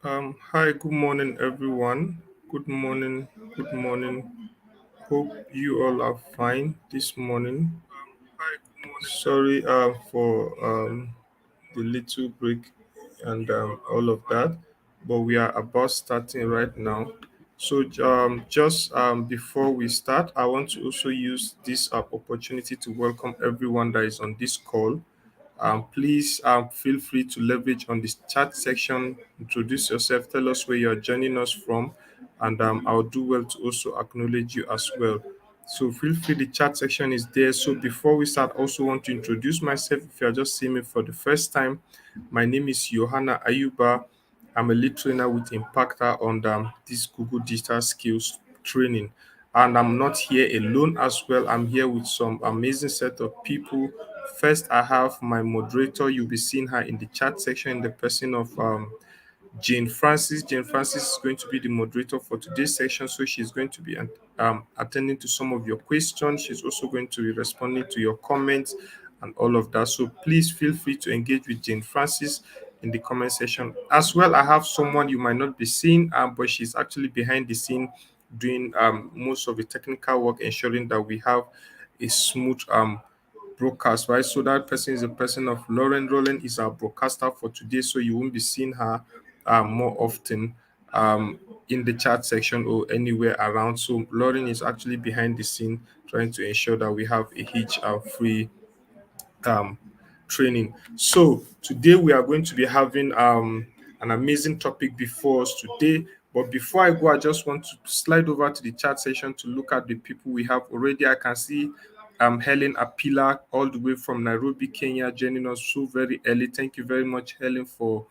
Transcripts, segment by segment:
Hi, good morning, everyone. Good morning, good morning. Hope you all are fine this morning. Sorry for the little break and all of that, but we are about starting right now. So, just before we start, I want to also use this opportunity to welcome everyone that is on this call. Please feel free to leverage on this chat section, introduce yourself, tell us where you're joining us from, and I'll do well to also acknowledge you as well. So feel free, the chat section is there. So before we start, I also want to introduce myself. If you're just seeing me for the first time, my name is Johanna Ayuba. I'm a lead trainer with Impactor on this Google Digital Skills training. And I'm not here alone as well. I'm here with some amazing set of people. First, I have my moderator. You'll be seeing her in the chat section in the person of Jane Francis. Jane Francis is going to be the moderator for today's session, so she's going to be attending to some of your questions. She's also going to be responding to your comments and all of that. So please feel free to engage with Jane Francis in the comment section. As well, I have someone you might not be seeing, but she's actually behind the scene doing most of the technical work, ensuring that we have a smooth broadcast, right? So that person is a person of Lauren. Lauren is our broadcaster for today, so you won't be seeing her more often um, in the chat section or anywhere around. So Lauren is actually behind the scene trying to ensure that we have a hitch free um, training. So today we are going to be having an amazing topic before us today. But before I go, I just want to slide over to the chat section to look at the people we have already. I can see Helen Apila all the way from Nairobi, Kenya, joining us so very early. Thank you very much, Helen, for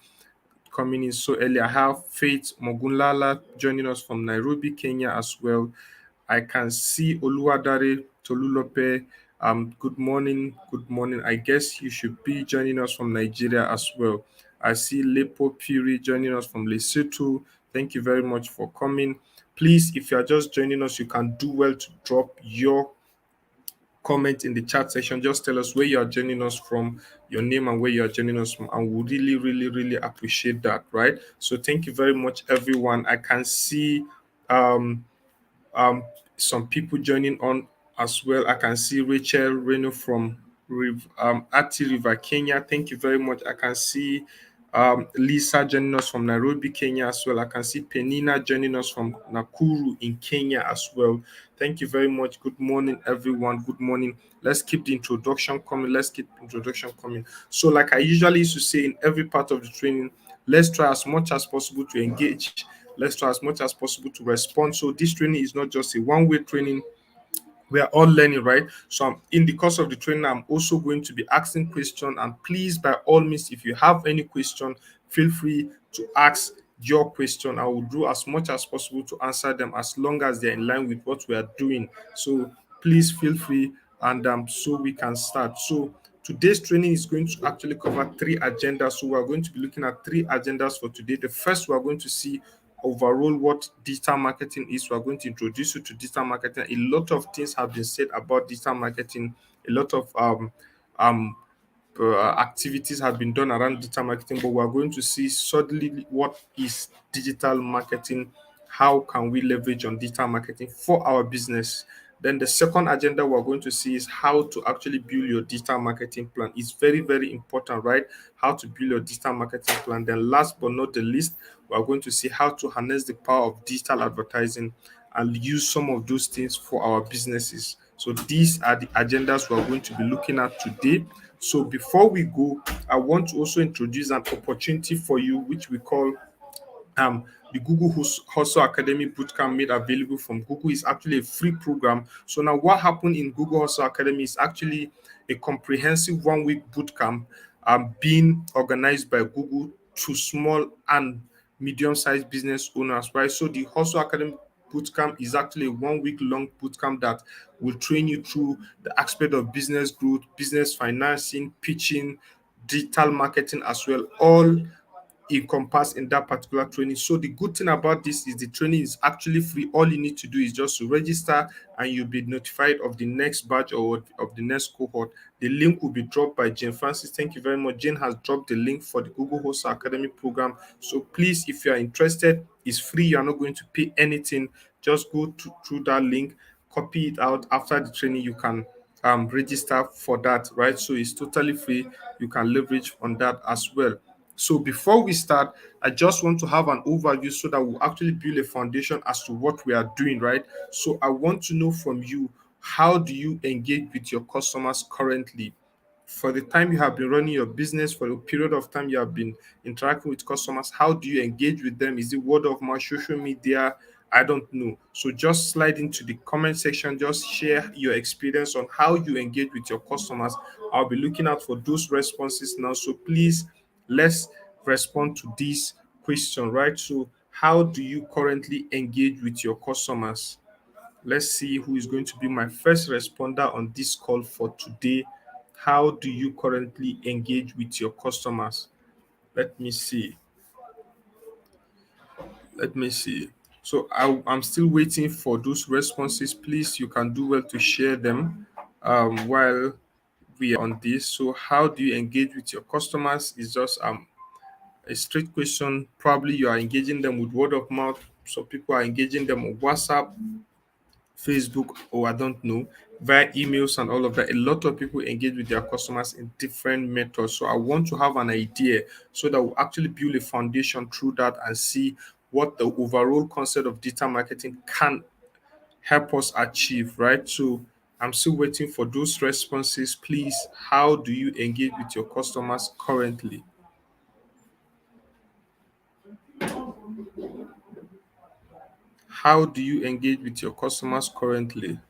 coming in so early. I have Faith Mogunlala joining us from Nairobi, Kenya as well. I can see Oluwadare Tolulope. Good morning. Good morning. I guess you should be joining us from Nigeria as well. I see Lepo Piri joining us from Lesotho. Thank you very much for coming. Please, if you are just joining us, you can do well to drop your comment in the chat section. Just tell us where you are joining us from, your name and where you are joining us from, and we really, really, really appreciate that, right? So thank you very much, everyone. I can see um um some people joining on as well. I can see Rachel Reno from Ati River, Kenya. Thank you very much. I can see Lisa joining us from Nairobi, Kenya as well. I can see Penina joining us from Nakuru in Kenya as well. Thank you very much. Good morning, everyone. Good morning. Let's keep the introduction coming. Let's keep the introduction coming. So, like I usually used to say in every part of the training, let's try as much as possible to engage. Let's try as much as possible to respond. So, this training is not just a one-way training, we are all learning, right? So in the course of the training, I'm also going to be asking questions. And please, by all means, if you have any question, feel free to ask your question. I will do as much as possible to answer them as long as they're in line with what we are doing. So please feel free, and so we can start. So today's training is going to actually cover three agendas. So we're going to be looking at three agendas for today. The first, we're going to see overall what digital marketing is. We're going to introduce you to digital marketing. A lot of things have been said about digital marketing. A lot of um activities have been done around digital marketing, but we're going to see suddenly what is digital marketing, how can we leverage on digital marketing for our business. Then the second agenda we're going to see is how to actually build your digital marketing plan. It's very, very important, right? How to build your digital marketing plan. Then last but not the least, we're going to see how to harness the power of digital advertising and use some of those things for our businesses. So these are the agendas we're going to be looking at today. So before we go, I want to also introduce an opportunity for you, which we call um, the Google Hustle Academy Bootcamp made available from Google. Is actually a free program. So now what happened in Google Hustle Academy is actually a comprehensive 1 week bootcamp being organized by Google to small and medium-sized business owners, right? So the Hustle Academy bootcamp is actually a 1 week long bootcamp that will train you through the aspect of business growth, business financing, pitching, digital marketing as well, all encompass in that particular training. So the good thing about this is the training is actually free. All you need to do is just to register, and you'll be notified of the next batch or of the next cohort. The link will be dropped by Jane Francis. Thank you very much. Jane has dropped the link for the Google Host Academy program. So please, if you are interested, it's free. You are not going to pay anything. Just go through that link, copy it out. After the training, you can register for that, right? So it's totally free. You can leverage on that as well. So before we start, I just want to have an overview so that we'll actually build a foundation as to what we are doing, right? So I want to know from you, how do you engage with your customers currently? For the time you have been running your business, for the period of time you have been interacting with customers, how do you engage with them? Is it word of mouth, social media? I don't know. So just slide into the comment section, just share your experience on how you engage with your customers. I'll be looking out for those responses now. So please, let's respond to this question, right? So how do you currently engage with your customers? Let's see who is going to be my first responder on this call for today. How do you currently engage with your customers? Let me see. Let me see. So I'm still waiting for those responses. Please, you can do well to share them while we are on this. So, how do you engage with your customers? Is just a straight question. Probably you are engaging them with word of mouth. So people are engaging them on WhatsApp, Facebook, or I don't know, via emails and all of that. A lot of people engage with their customers in different methods. So I want to have an idea so that we'll actually build a foundation through that and see what the overall concept of digital marketing can help us achieve, right? So I'm still waiting for those responses. Please, how do you engage with your customers currently? How do you engage with your customers currently?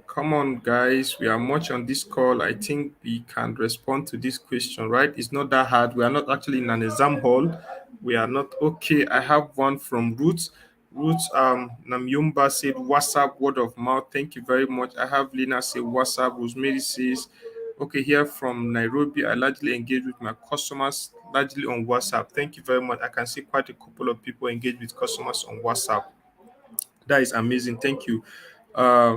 Come on, guys. We are much on this call. I think we can respond to this question, right? It's not that hard. We are not actually in an exam hall. We are not okay. I have one from Roots. Roots Namyumba said WhatsApp word of mouth. Thank you very much. I have Lina say WhatsApp. Rosemary says, okay, here from Nairobi. I largely engage with my customers largely on WhatsApp. Thank you very much. I can see quite a couple of people engage with customers on WhatsApp. That is amazing. Thank you. Uh,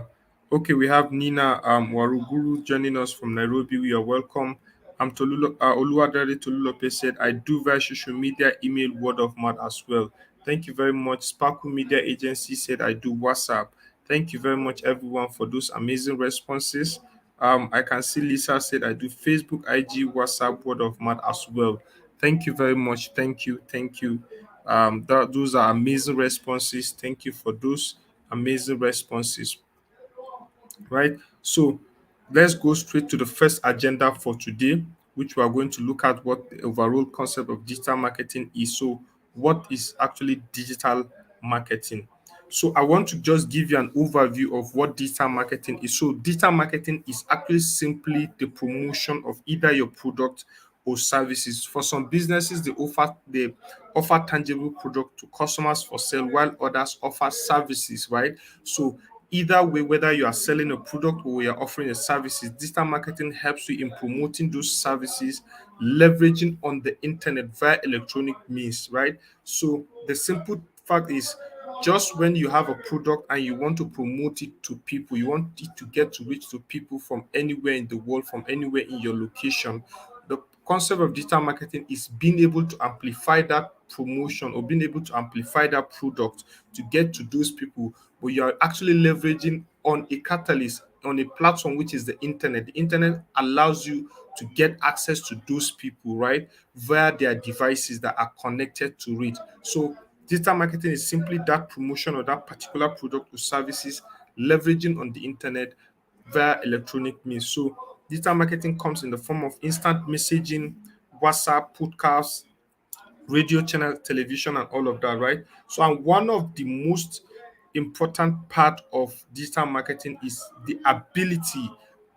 okay, we have Nina Waruguru joining us from Nairobi. We are welcome. Oluwadare Tolulope said, I do via social media, email, word of mouth as well. Thank you very much. Sparkle Media Agency said, I do WhatsApp. Thank you very much, everyone, for those amazing responses. I can see Lisa said, I do Facebook, IG, WhatsApp, word of mouth as well. Thank you very much. Thank you. Thank you. Those are amazing responses. Thank you for those amazing responses, right? So let's go straight to the first agenda for today, which we are going to look at what the overall concept of digital marketing is. So, what is actually digital marketing? So, I want to just give you an overview of what digital marketing is. So, digital marketing is actually simply the promotion of either your product or services. For some businesses, they offer tangible product to customers for sale, while others offer services, right? So either way, whether you are selling a product or you are offering a services, digital marketing helps you in promoting those services, leveraging on the internet via electronic means, right? So the simple fact is, just when you have a product and you want to promote it to people, you want it to get to reach to people from anywhere in the world, from anywhere in your location. The concept of digital marketing is being able to amplify that promotion or being able to amplify that product to get to those people, but you are actually leveraging on a catalyst, on a platform which is the internet. The internet allows you to get access to those people, right, via their devices that are connected to it. So digital marketing is simply that promotion of that particular product or services leveraging on the internet via electronic means. So digital marketing comes in the form of instant messaging, WhatsApp, podcasts, radio channel, television, and all of that, right? So, and one of the most important part of digital marketing is the ability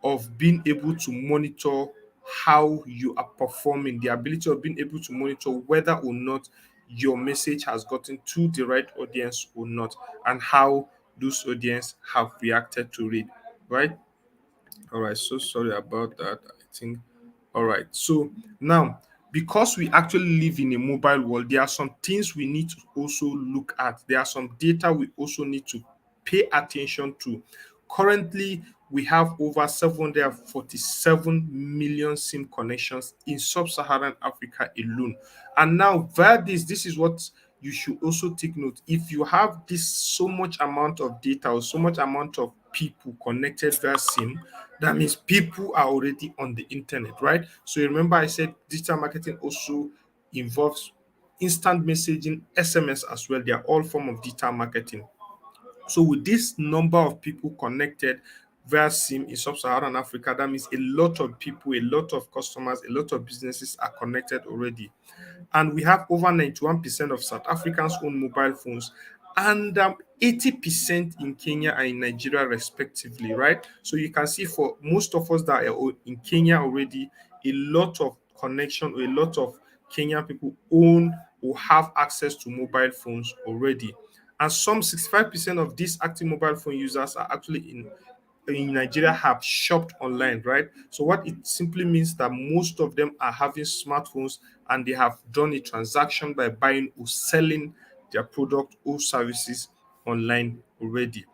of being able to monitor how you are performing, the ability of being able to monitor whether or not your message has gotten to the right audience or not, and how those audience have reacted to it, right? All right, so sorry about that. I think. All right, so now because we actually live in a mobile world, there are some things we need to also look at. There are some data we also need to pay attention to. Currently, we have over 747 million SIM connections in sub-Saharan Africa alone. And now, via this is what you should also take note. If you have this so much amount of data or so much amount of people connected via SIM, that means people are already on the internet, right? So you remember I said digital marketing also involves instant messaging, SMS as well. They are all form of digital marketing. So with this number of people connected via SIM in sub-Saharan Africa, that means a lot of people, a lot of customers, a lot of businesses are connected already. And we have over 91% of South Africans own mobile phones, and 80% in Kenya and in Nigeria, respectively, right? So you can see for most of us that are in Kenya already, a lot of connection or a lot of Kenyan people own or have access to mobile phones already. And some 65% of these active mobile phone users are actually in Nigeria have shopped online, right? So what it simply means that most of them are having smartphones and they have done a transaction by buying or selling their product or services online already.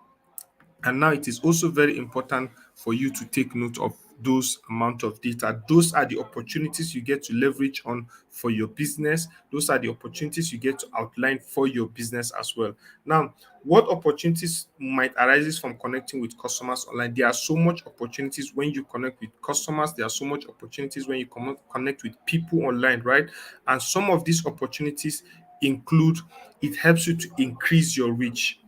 And now it is also very important for you to take note of those amount of data. Those are the opportunities you get to leverage on for your business. Those are the opportunities you get to outline for your business as well. Now, what opportunities might arise from connecting with customers online? There are so much opportunities when you connect with customers. There are so much opportunities when you connect with people online, right? And some of these opportunities include it helps you to increase your reach.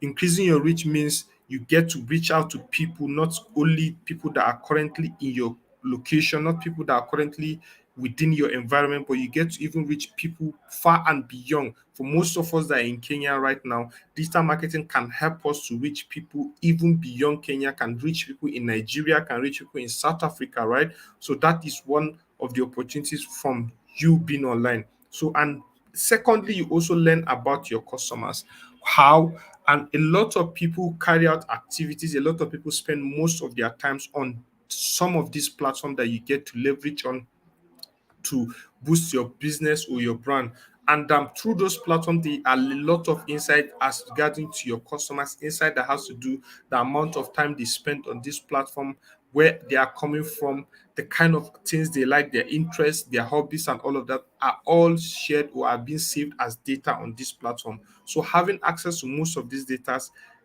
Increasing your reach means you get to reach out to people, not only people that are currently in your location, not people that are currently within your environment, but you get to even reach people far and beyond. For most of us that are in Kenya right now, digital marketing can help us to reach people even beyond Kenya, can reach people in Nigeria, can reach people in South Africa, right? So that is one of the opportunities from you being online. So, and secondly, you also learn about your customers, how, and a lot of people carry out activities, a lot of people spend most of their times on some of these platforms that you get to leverage on to boost your business or your brand. And through those platforms, there are a lot of insight as regarding to your customers, insight that has to do the amount of time they spend on this platform, where they are coming from, the kind of things they like, their interests, their hobbies, and all of that are all shared or are being saved as data on this platform. So having access to most of these data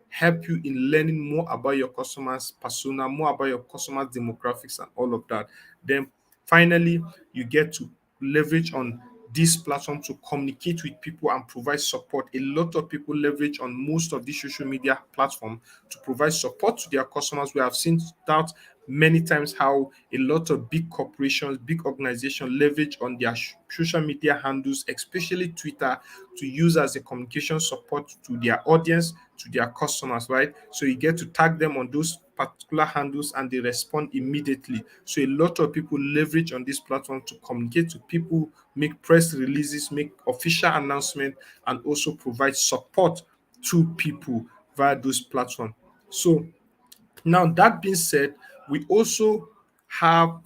help you in learning more about your customers' persona, more about your customers' demographics, and all of that. Then finally, you get to leverage on this platform to communicate with people and provide support. A lot of people leverage on most of these social media platform to provide support to their customers. We have seen that many times how a lot of big corporations, big organizations leverage on their social media handles, especially Twitter, to use as a communication support to their audience, to their customers, right? So you get to tag them on those particular handles and they respond immediately. So a lot of people leverage on this platform to communicate to people, make press releases, make official announcement, and also provide support to people via those platforms. So now that being said, we also have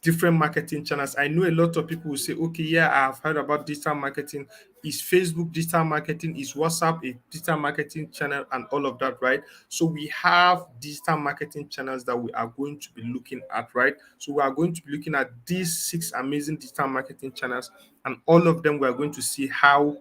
different marketing channels. I know a lot of people will say, okay, yeah, I've heard about digital marketing. Is Facebook digital marketing? Is WhatsApp a digital marketing channel? And all of that, right? So we have digital marketing channels that we are going to be looking at, right? So we are going to be looking at these 6 amazing digital marketing channels, and all of them we are going to see how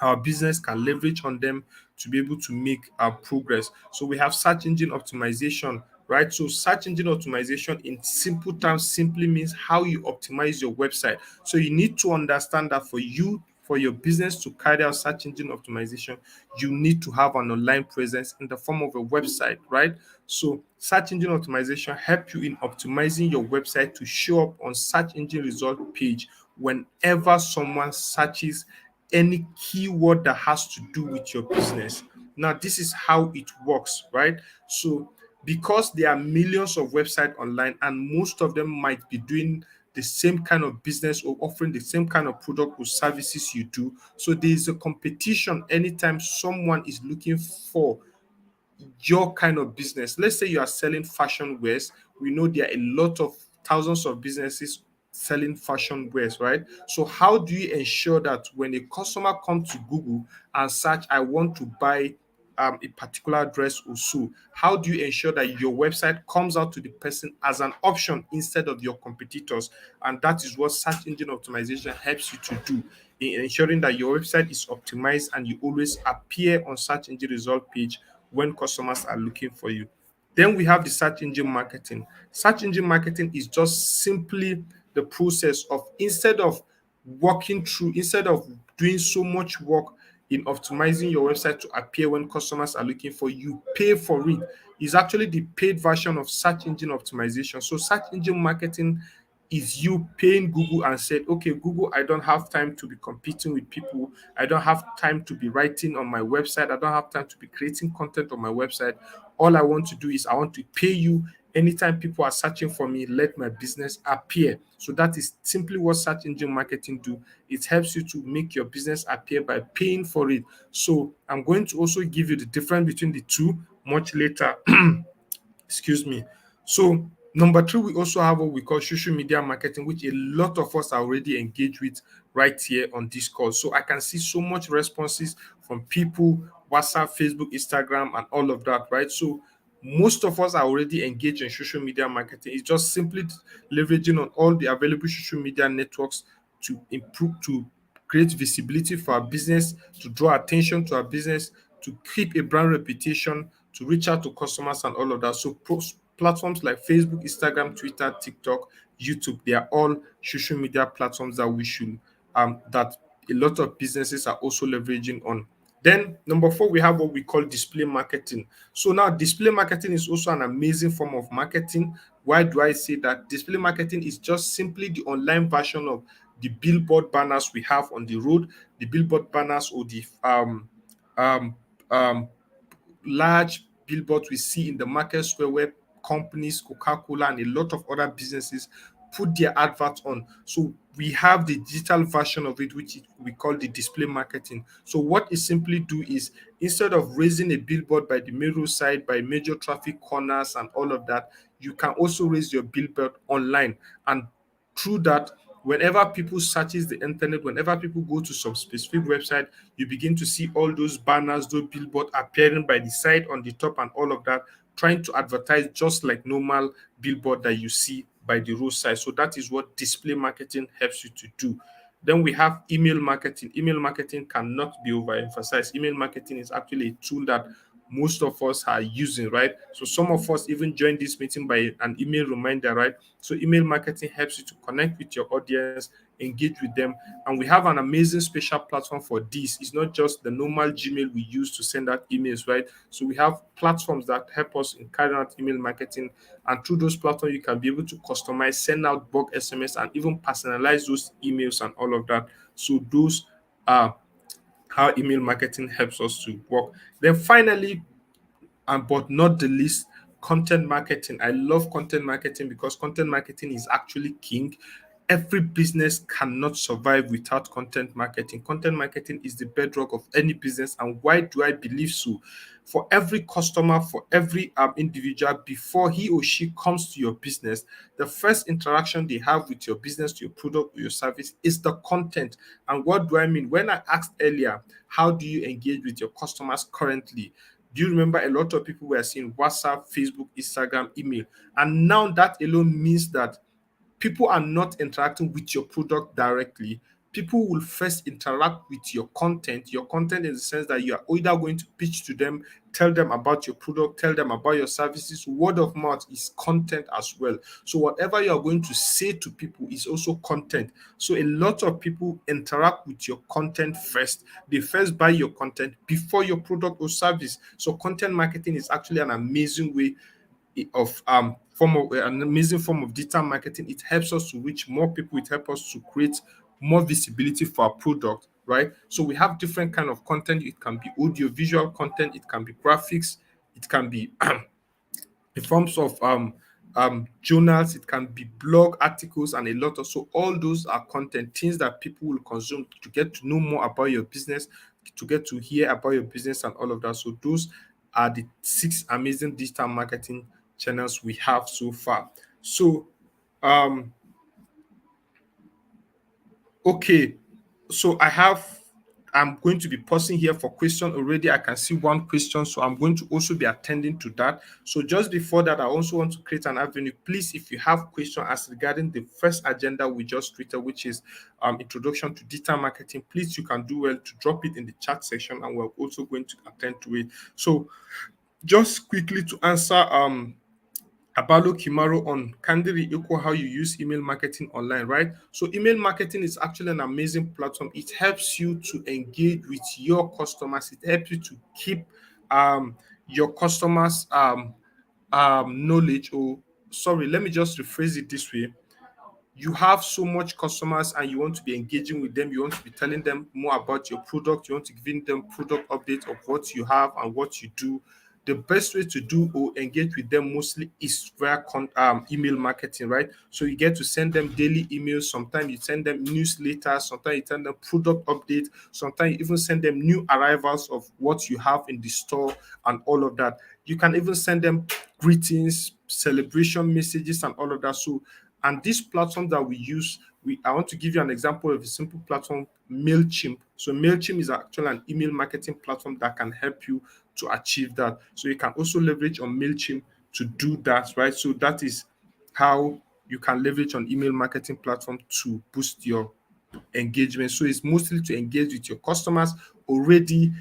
our business can leverage on them to be able to make our progress. So we have search engine optimization, right? So search engine optimization in simple terms simply means how you optimize your website. So you need to understand that for your business to carry out search engine optimization, you need to have an online presence in the form of a website, right? So search engine optimization help you in optimizing your website to show up on search engine result page whenever someone searches any keyword that has to do with your business. Now, this is how it works, right? So, because there are millions of websites online and most of them might be doing the same kind of business or offering the same kind of product or services you do. So, there is a competition anytime someone is looking for your kind of business. Let's say you are selling fashion wares. We know there are a lot of thousands of businesses selling fashion wares, right? So how do you ensure that when a customer comes to Google and search, I want to buy a particular dress or so, how do you ensure that your website comes out to the person as an option instead of your competitors? And that is what search engine optimization helps you to do, in ensuring that your website is optimized and you always appear on search engine result page when customers are looking for you. Then we have the search engine marketing. Search engine marketing is just simply the process of, instead of doing so much work in optimizing your website to appear when customers are looking for you, pay for it. It's actually the paid version of search engine optimization. So search engine marketing is you paying Google and said, okay, Google, I don't have time to be competing with people. I don't have time to be writing on my website. I don't have time to be creating content on my website. All I want to do is I want to pay you anytime people are searching for me, let my business appear. So that is simply what search engine marketing do. It helps you to make your business appear by paying for it. So I'm going to also give you the difference between the two much later. Excuse me. So number three, we also have what we call social media marketing, which a lot of us are already engaged with right here on this call. So I can see so much responses from people, WhatsApp, Facebook, Instagram, and all of that, right? So most of us are already engaged in social media marketing. It's just simply leveraging on all the available social media networks to improve, to create visibility for our business, to draw attention to our business, to keep a brand reputation, to reach out to customers and all of that. So platforms like Facebook, Instagram, Twitter, TikTok, YouTube, they are all social media platforms that we should that a lot of businesses are also leveraging on. Then number four, we have what we call display marketing. So now display marketing is also an amazing form of marketing. Why do I say that? Display marketing is just simply the online version of the billboard banners we have on the road, the billboard banners or the um, um, large billboards we see in the market square where companies, Coca-Cola, and a lot of other businesses put their adverts on. So we have the digital version of it, which we call the display marketing. So what it simply do is, instead of raising a billboard by the main roadside, by major traffic corners and all of that, you can also raise your billboard online. And through that, whenever people searches the internet, whenever people go to some specific website, you begin to see all those banners, those billboard appearing by the side, on the top, and all of that, trying to advertise just like normal billboard that you see by the roadside. So that is what display marketing helps you to do. Then we have email marketing. Email marketing cannot be overemphasized. Email marketing is actually a tool that most of us are using, right? So some of us even join this meeting by an email reminder, right? So email marketing helps you to connect with your audience, engage with them, and we have an amazing special platform for this. It's not just the normal Gmail we use to send out emails, right? So we have platforms that help us in carrying out email marketing, and through those platforms, you can be able to customize, send out bulk SMS, and even personalize those emails and all of that. So those are how email marketing helps us to work. Then finally, and but not the least, content marketing. I love content marketing because content marketing is actually king. Every business cannot survive without content marketing. Content marketing is the bedrock of any business. And why do I believe so? For every customer, for every individual, before he or she comes to your business, the first interaction they have with your business, your product, or your service is the content. And what do I mean? When I asked earlier, how do you engage with your customers currently? Do you remember a lot of people were seeing WhatsApp, Facebook, Instagram, email? And now that alone means that people are not interacting with your product directly. People will first interact with your content. Your content in the sense that you are either going to pitch to them, tell them about your product, tell them about your services. Word of mouth is content as well. So whatever you are going to say to people is also content. So a lot of people interact with your content first. They first buy your content before your product or service. So content marketing is actually an amazing way of form of an amazing form of digital marketing. It helps us to reach more people. It helps us to create more visibility for our product, right? So we have different kind of content. It can be audio visual content, it can be graphics, it can be in forms of journals, it can be blog articles, and a lot of, so all those are content, things that people will consume to get to know more about your business, to get to hear about your business and all of that. So those are the 6 amazing digital marketing channels we have so far. So, um, okay, so I'm going to be pausing here for question already. I can see one question, so I'm going to also be attending to that. So just before that, I also want to create an avenue. Please, if you have question as regarding the first agenda we just treated, which is introduction to digital marketing, please you can do well to drop it in the chat section, and we're also going to attend to it. So just quickly to answer Abalo Kimaro on Candidly Equal how you use email marketing online, right? So email marketing is actually an amazing platform. It helps you to engage with your customers. It helps you to keep your customers knowledge, or sorry, let me just rephrase it this way. You have so much customers and you want to be engaging with them, you want to be telling them more about your product, you want to give them product updates of what you have and what you do. The best way to do or engage with them mostly is via email marketing, right? So you get to send them daily emails, sometimes you send them newsletters, sometimes you send them product updates, sometimes you even send them new arrivals of what you have in the store and all of that. You can even send them greetings, celebration messages and all of that. So, and this platform that we use, I want to give you an example of a simple platform, Mailchimp. So Mailchimp is actually an email marketing platform that can help you to achieve that. So you can also leverage on Mailchimp to do that, right? So that is how you can leverage on email marketing platform to boost your engagement. So it's mostly to engage with your customers, already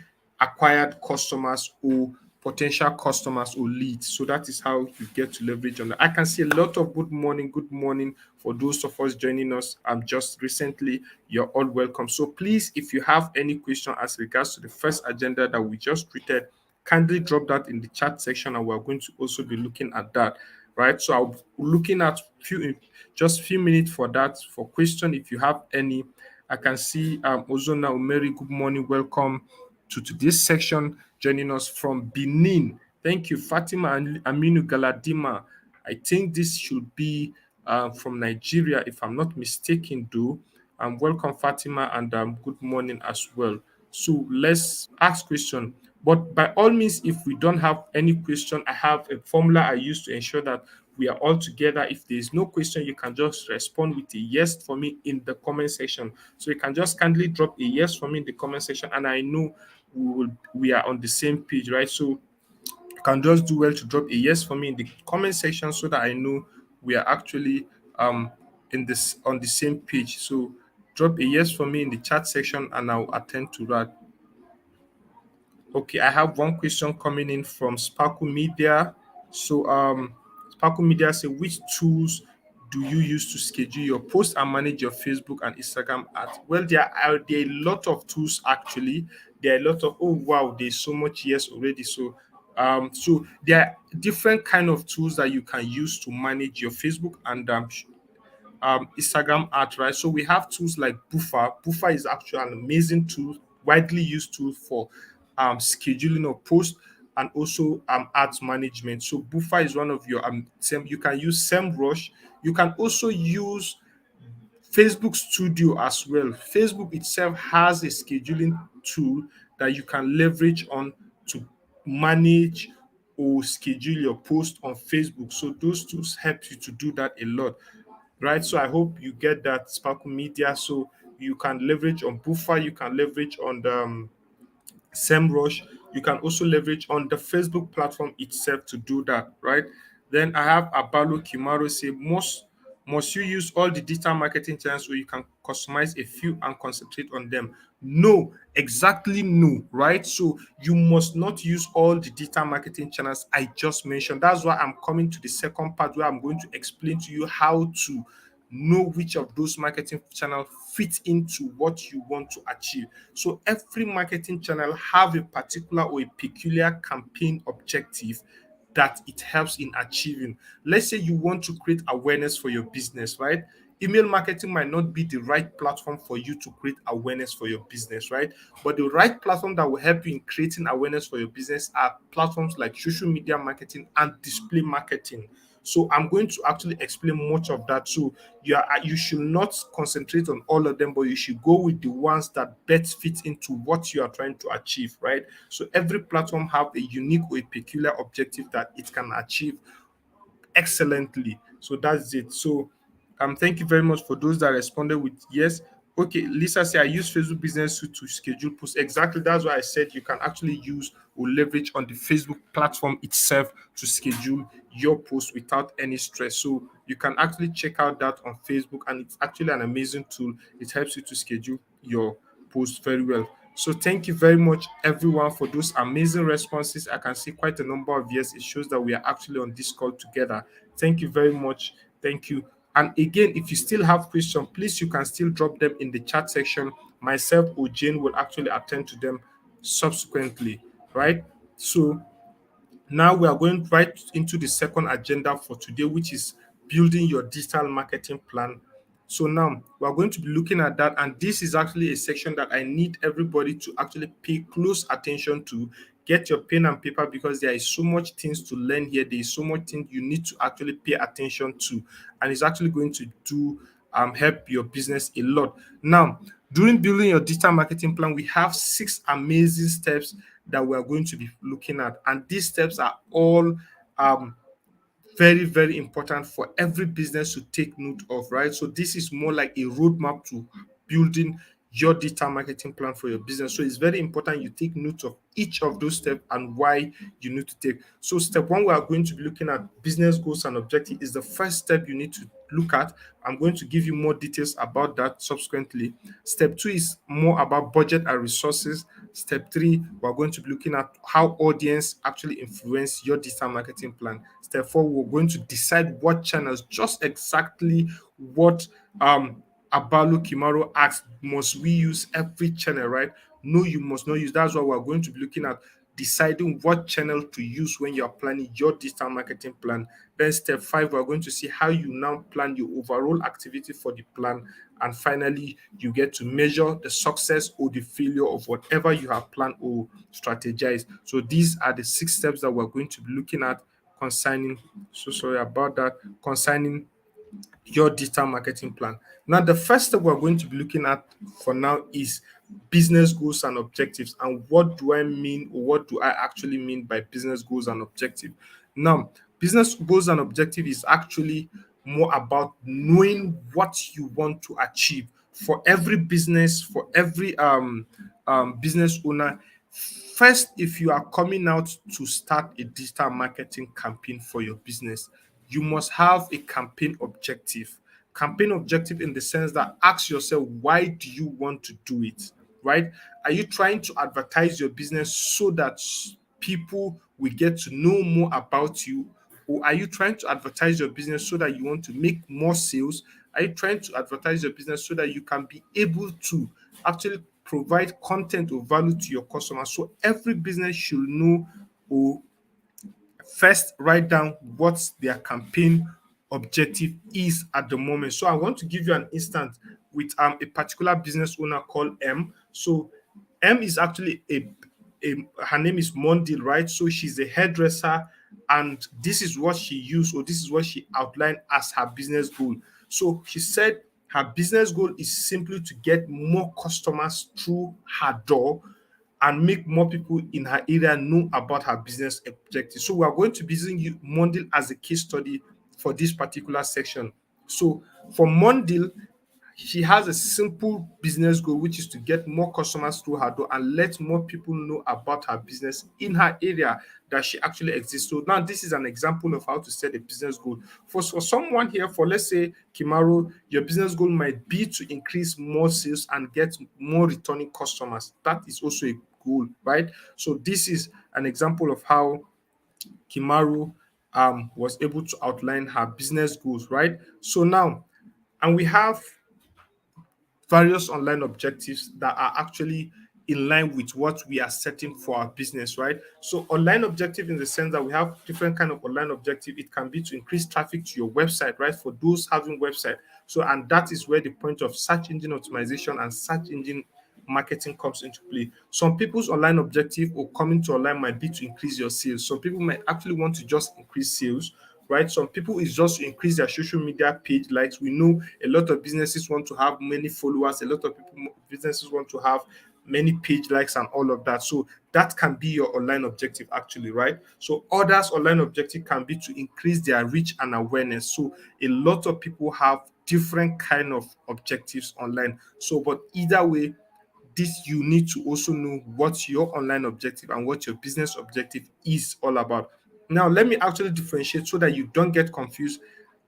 acquired customers or potential customers or leads. So that is how you get to leverage on that. I can see a lot of good morning for those of us joining us just recently. You're all welcome. So please, if you have any question as regards to the first agenda that we just treated, kindly drop that in the chat section, and we're going to also be looking at that. Right. So I'll be looking at few minutes for that for question. If you have any, I can see Ozona Umeri, good morning, welcome to today's section, joining us from Benin. Thank you, Fatima and Aminu Galadima. I think this should be from Nigeria, if I'm not mistaken, though. Welcome, Fatima, and good morning as well. So let's ask question. But by all means, if we don't have any question, I have a formula I use to ensure that we are all together. If there is no question, you can just respond with a yes for me in the comment section. So you can just kindly drop a yes for me in the comment section, and I know we are on the same page, right? So you can just do well to drop a yes for me in the comment section so that I know we are actually in this on the same page. So drop a yes for me in the chat section and I'll attend to that. Okay, I have one question coming in from Sparkle Media. So, Sparkle Media say, which tools do you use to schedule your post and manage your Facebook and Instagram ads? Well, there are a lot of tools actually. There are a lot of oh wow, there's so much yes already. So, so there are different kind of tools that you can use to manage your Facebook and Instagram art, right? So we have tools like Buffer. Buffer is actually an amazing tool, widely used tool for scheduling of posts and also ads management. So Buffer is one of your you can use SEMrush. You can also use Facebook Studio as well. Facebook itself has a scheduling tool that you can leverage on to manage or schedule your post on Facebook. So those tools help you to do that a lot, right? So I hope you get that, Sparkle Media. So you can leverage on Buffer, you can leverage on the SEMrush. You can also leverage on the Facebook platform itself to do that, right? Then I have Abalo Kimaro say, must you use all the digital marketing channels or you can customize a few and concentrate on them? No, exactly no, right? So you must not use all the digital marketing channels I just mentioned. That's why I'm coming to the second part where I'm going to explain to you how to know which of those marketing channels fit into what you want to achieve. So every marketing channel have a particular or a peculiar campaign objective that it helps in achieving. Let's say you want to create awareness for your business, right? Email marketing might not be the right platform for you to create awareness for your business, right? But the right platform that will help you in creating awareness for your business are platforms like social media marketing and display marketing, So I'm going to actually explain much of that. So you should not concentrate on all of them, but you should go with the ones that best fit into what you are trying to achieve, right? So every platform have a unique or a peculiar objective that it can achieve excellently. So that's it. So thank you very much for those that responded with yes. Okay, Lisa say I use Facebook Business Suite to schedule posts. Exactly, that's why I said you can actually use or leverage on the Facebook platform itself to schedule your post without any stress. So you can actually check out that on Facebook, and it's actually an amazing tool. It helps you to schedule your post very well. So thank you very much, everyone, for those amazing responses. I can see quite a number of yes. It shows that we are actually on this call together. Thank you very much. Thank you. And again, if you still have questions, please you can still drop them in the chat section. Myself or Jane will actually attend to them subsequently. Right. So now we are going right into the second agenda for today, which is building your digital marketing plan. So now we are going to be looking at that, and this is actually a section that I need everybody to actually pay close attention to. Get your pen and paper because there is so much things to learn here. There is so much things you need to actually pay attention to, and it's actually going to do help your business a lot. Now, during building your digital marketing plan, we have 6 amazing steps that we are going to be looking at. And these steps are all um, very, very important for every business to take note of, right? So this is more like a roadmap to building your digital marketing plan for your business. So it's very important you take note of each of those steps and why you need to take. So step one, we are going to be looking at business goals and objectives is the first step you need to look at. I'm going to give you more details about that subsequently. Step two is more about budget and resources. Step three, we're going to be looking at how audience actually influence your digital marketing plan. Step four, we're going to decide what channels, just exactly what Abalo Kimaro asked, must we use every channel, right? No, you must not use. That's why we're going to be looking at deciding what channel to use when you're planning your digital marketing plan. Then step five, we're going to see how you now plan your overall activity for the plan. And finally, you get to measure the success or the failure of whatever you have planned or strategized. So these are the 6 steps that we're going to be looking at concerning, so sorry about that, concerning your digital marketing plan. Now, the first step we're going to be looking at for now is business goals and objectives. And what do I mean, or what do I actually mean by business goals and objective? Now, business goals and objective is actually more about knowing what you want to achieve for every business, for every business owner. First, if you are coming out to start a digital marketing campaign for your business, you must have a campaign objective. Campaign objective in the sense that ask yourself, why do you want to do it? Right? Are you trying to advertise your business so that people will get to know more about you? Or are you trying to advertise your business so that you want to make more sales? Are you trying to advertise your business so that you can be able to actually provide content or value to your customers? So every business should know, or first write down what their campaign objective is at the moment. So I want to give you an instance with a particular business owner called M. So M is actually a her name is Mondil, right? So she's a hairdresser, and this is what she used, or this is what she outlined as her business goal. So she said her business goal is simply to get more customers through her door and make more people in her area know about her business objective. So we are going to be using Mondil as a case study for this particular section. So for Mondil, she has a simple business goal, which is to get more customers through her door and let more people know about her business in her area that she actually exists. So now this is an example of how to set a business goal. For someone here, for let's say Kimaro, your business goal might be to increase more sales and get more returning customers. That is also a goal, right? So this is an example of how Kimaru was able to outline her business goals, right? So now, and we have various online objectives that are actually in line with what we are setting for our business, right? So online objective in the sense that we have different kind of online objective. It can be to increase traffic to your website, right? For those having website. So, and that is where the point of search engine optimization and search engine marketing comes into play. Some people's online objective or coming to online might be to increase your sales. Some people might actually want to just increase sales, right? Some people is just to increase their social media page likes. We know a lot of businesses want to have many followers, a lot of people businesses want to have many page likes and all of that. So that can be your online objective actually, right? So others online objective can be to increase their reach and awareness. So a lot of people have different kind of objectives online. So but either way, this you need to also know what your online objective and what your business objective is all about. Now let me actually differentiate so that you don't get confused.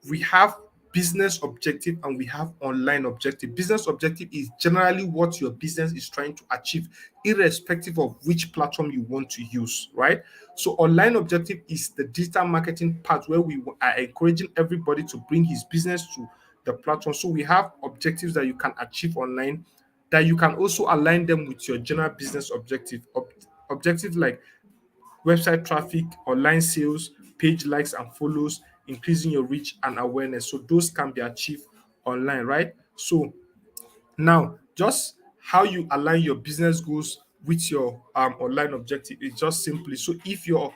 We have business objective and we have online objective. Business objective is generally what your business is trying to achieve, irrespective of which platform you want to use, right? So online objective is the digital marketing part where we are encouraging everybody to bring his business to the platform. So we have objectives that you can achieve online, that you can also align them with your general business objective. Objectives like website traffic, online sales, page likes and follows, increasing your reach and awareness. So those can be achieved online, right? So now, just how you align your business goals with your online objective is just simply, so if your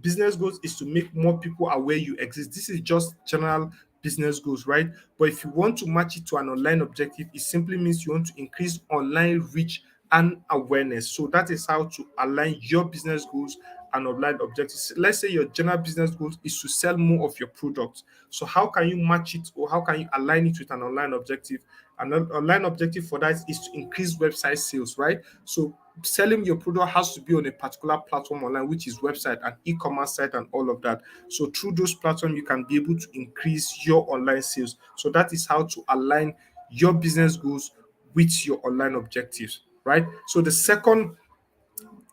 business goals is to make more people aware you exist, this is just general business goals, right? But if you want to match it to an online objective, it simply means you want to increase online reach and awareness. So that is how to align your business goals and online objectives. Let's say your general business goals is to sell more of your products. So how can you match it, or how can you align it with an online objective? An online objective for that is to increase website sales, right? So selling your product has to be on a particular platform online, which is website and e-commerce site and all of that. So through those platforms, you can be able to increase your online sales. So that is how to align your business goals with your online objectives, right? So the second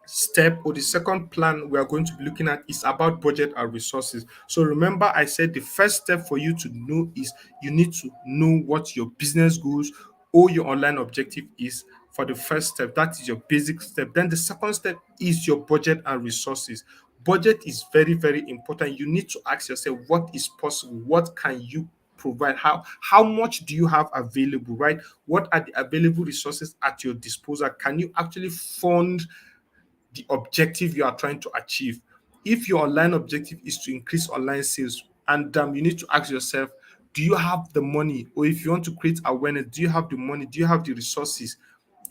step, or the second plan we are going to be looking at, is about budget and resources. So remember, I said the first step for you to know is you need to know what your business goals or your online objective is. For the first step, that is your basic step. Then the second step is your budget and resources. Budget is very, very important. You need to ask yourself what is possible, what can you provide, how much do you have available, right? What are the available resources at your disposal? Can you actually fund the objective you are trying to achieve? If your online objective is to increase online sales, and you need to ask yourself, do you have the money? Or if you want to create awareness, do you have the money? Do you have the resources?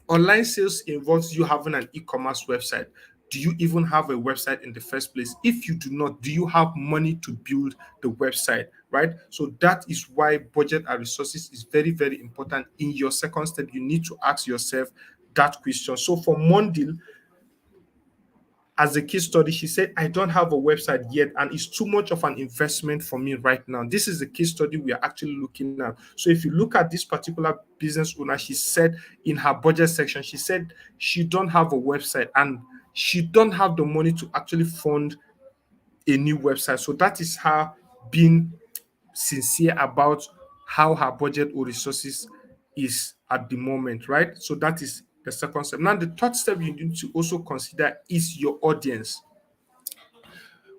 Online sales involves you having an e-commerce website. Do you even have a website in the first place? If you do not, do you have money to build the website, right? So that is why budget and resources is very, very important. In your second step, you need to ask yourself that question. So for Mondil, as a case study, she said, I don't have a website yet, and it's too much of an investment for me right now. This is the case study we are actually looking at. So if you look at this particular business owner, she said in her budget section, she said she don't have a website and she don't have the money to actually fund a new website. So that is her being sincere about how her budget or resources is at the moment, right? So that is the second step. Now, the third step you need to also consider is your audience.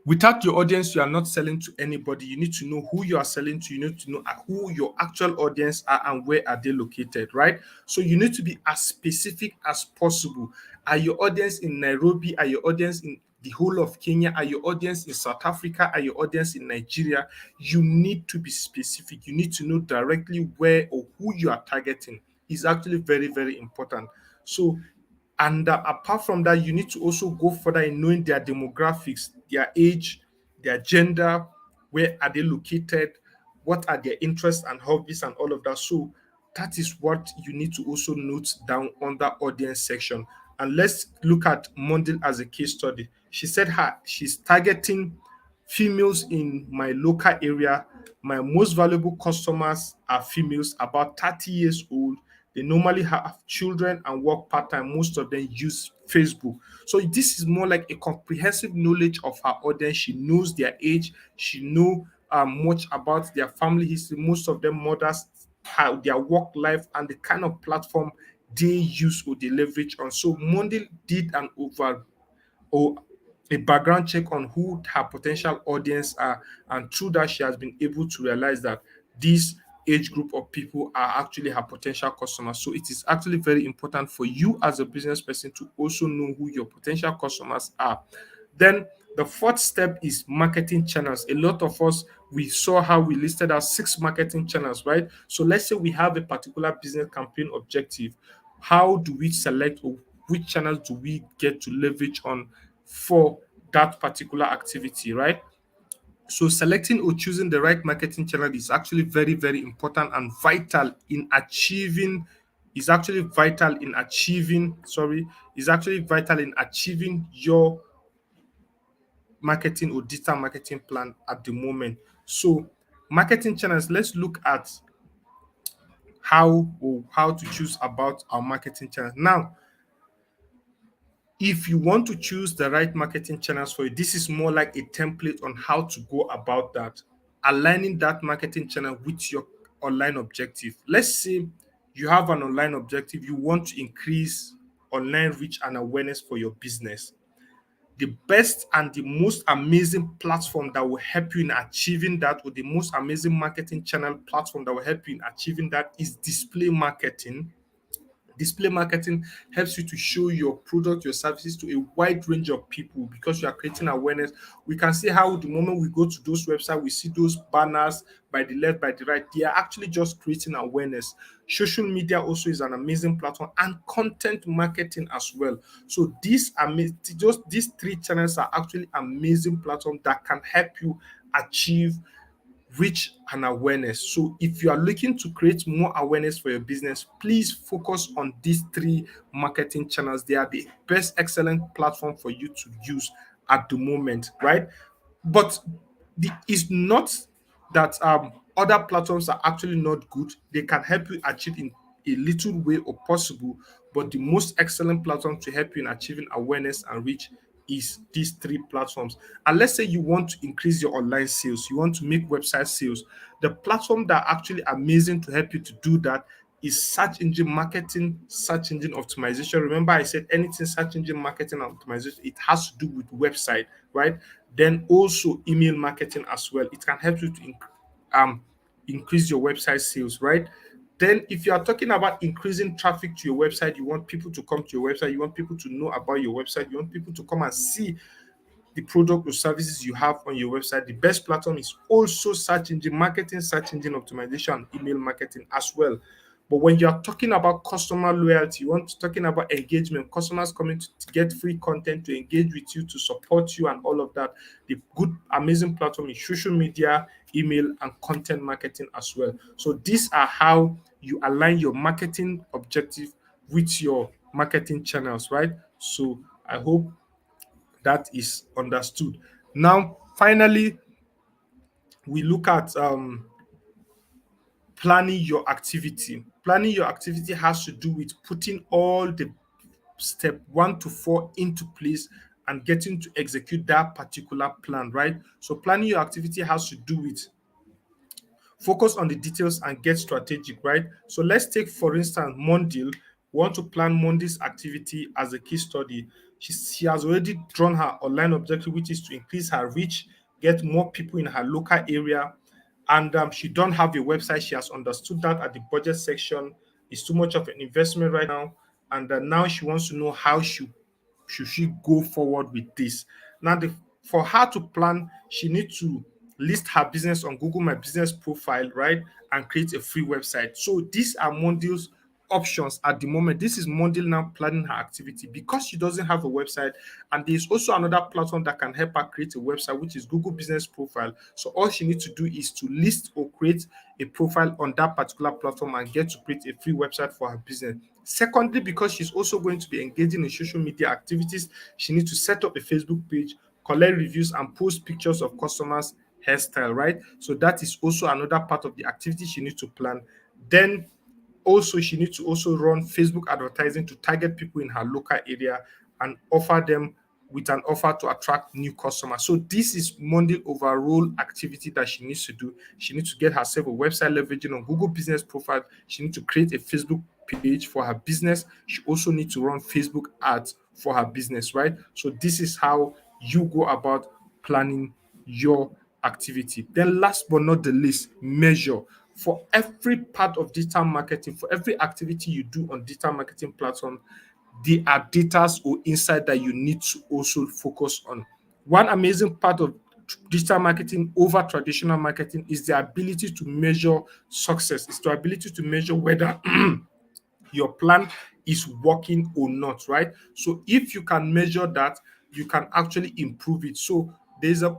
Without your audience, you are not selling to anybody. You need to know who you are selling to. You need to know who your actual audience are and where are they located, right? So you need to be as specific as possible. Are your audience in Nairobi? Are your audience in the whole of Kenya? Are your audience in South Africa? Are your audience in Nigeria? You need to be specific. You need to know directly where or who you are targeting. Is actually very, very important. So, and apart from that, you need to also go further in knowing their demographics, their age, their gender, where are they located, what are their interests and hobbies, and all of that. So that is what you need to also note down on that audience section. And let's look at Mondil as a case study. She said she's targeting females in my local area. My most valuable customers are females about 30 years old. They normally have children and work part-time. Most of them use Facebook. So this is more like a comprehensive knowledge of her audience. She knows their age. She know much about their family history. Most of them mothers, how their work life, and the kind of platform they use or they leverage on. So Monday did an over or a background check on who her potential audience are, and through that she has been able to realize that this age group of people are actually her potential customers. So it is actually very important for you as a business person to also know who your potential customers are. Then The fourth step is marketing channels. A lot of us, we saw how we listed out 6 marketing channels, right? So let's say we have a particular business campaign objective. How do we select, or which channels do we get to leverage on for that particular activity, right? So selecting or choosing the right marketing channel is actually very, very important and vital in achieving is actually vital in achieving sorry is actually vital in achieving your marketing or digital marketing plan at the moment. So marketing channels, let's look at how to choose about our marketing channels. Now, if you want to choose the right marketing channels for you, this is more like a template on how to go about that, aligning that marketing channel with your online objective. Let's say you have an online objective, you want to increase online reach and awareness for your business. The best and the most amazing platform that will help you in achieving that, or the most amazing marketing channel platform that will help you in achieving that, is display marketing. Display marketing helps you to show your product, your services to a wide range of people because you are creating awareness. We can see how the moment we go to those websites, we see those banners by the left, by the right. They are actually just creating awareness. Social media also is an amazing platform, and content marketing as well. So just these 3 channels are actually amazing platforms that can help you achieve reach and awareness. So if you are looking to create more awareness for your business, please focus on these 3 marketing channels. They are the best excellent platform for you to use at the moment, right? But it's not that other platforms are actually not good. They can help you achieve in a little way or possible, but the most excellent platform to help you in achieving awareness and reach is these 3 platforms. And let's say you want to increase your online sales, you want to make website sales. The platform that are actually amazing to help you to do that is search engine marketing, search engine optimization. Remember, I said anything search engine marketing and optimization, it has to do with website, right? Then also email marketing as well. It can help you to um, increase your website sales, right? Then, if you are talking about increasing traffic to your website, you want people to come to your website, you want people to know about your website, you want people to come and see the product or services you have on your website. The best platform is also search engine marketing, search engine optimization, and email marketing as well. But when you are talking about customer loyalty, you want to talking about engagement, customers coming to get free content, to engage with you, to support you, and all of that. The good, amazing platform is social media, email, and content marketing as well. So these are how you align your marketing objective with your marketing channels, right? So I hope that is understood. Now, finally, we look at planning your activity. Planning your activity has to do with putting all the step 1 to 4 into place and getting to execute that particular plan, right? So planning your activity has to do with focus on the details and get strategic, right? So let's take, for instance, Monday. We want to plan Monday's activity as a case study. She has already drawn her online objective, which is to increase her reach, get more people in her local area. And she don't have a website. She has understood that at the budget section. It's too much of an investment right now. And now she wants to know how should she go forward with this. Now, for her to plan, she needs to list her business on Google My Business profile, right? And create a free website. So these are Mondel's options at the moment. This is Mondel now planning her activity because she doesn't have a website. And there's also another platform that can help her create a website, which is Google Business Profile. So all she needs to do is to list or create a profile on that particular platform and get to create a free website for her business. Secondly, because she's also going to be engaging in social media activities, she needs to set up a Facebook page, collect reviews, and post pictures of customers' hairstyle, right? So that is also another part of the activity she needs to plan. Then also, she needs to also run Facebook advertising to target people in her local area and offer them with an offer to attract new customers. So this is Monday overall activity that she needs to do. She needs to get herself a website leveraging on Google Business Profile. She needs to create a Facebook page for her business. She also needs to run Facebook ads for her business, right? So this is how you go about planning your activity. Then last but not the least, measure. For every part of digital marketing, for every activity you do on digital marketing platform, there are data or insight that you need to also focus on. One amazing part of digital marketing over traditional marketing is the ability to measure success. It's the ability to measure whether your plan is working or not, right? So if you can measure that, you can actually improve it. So there's a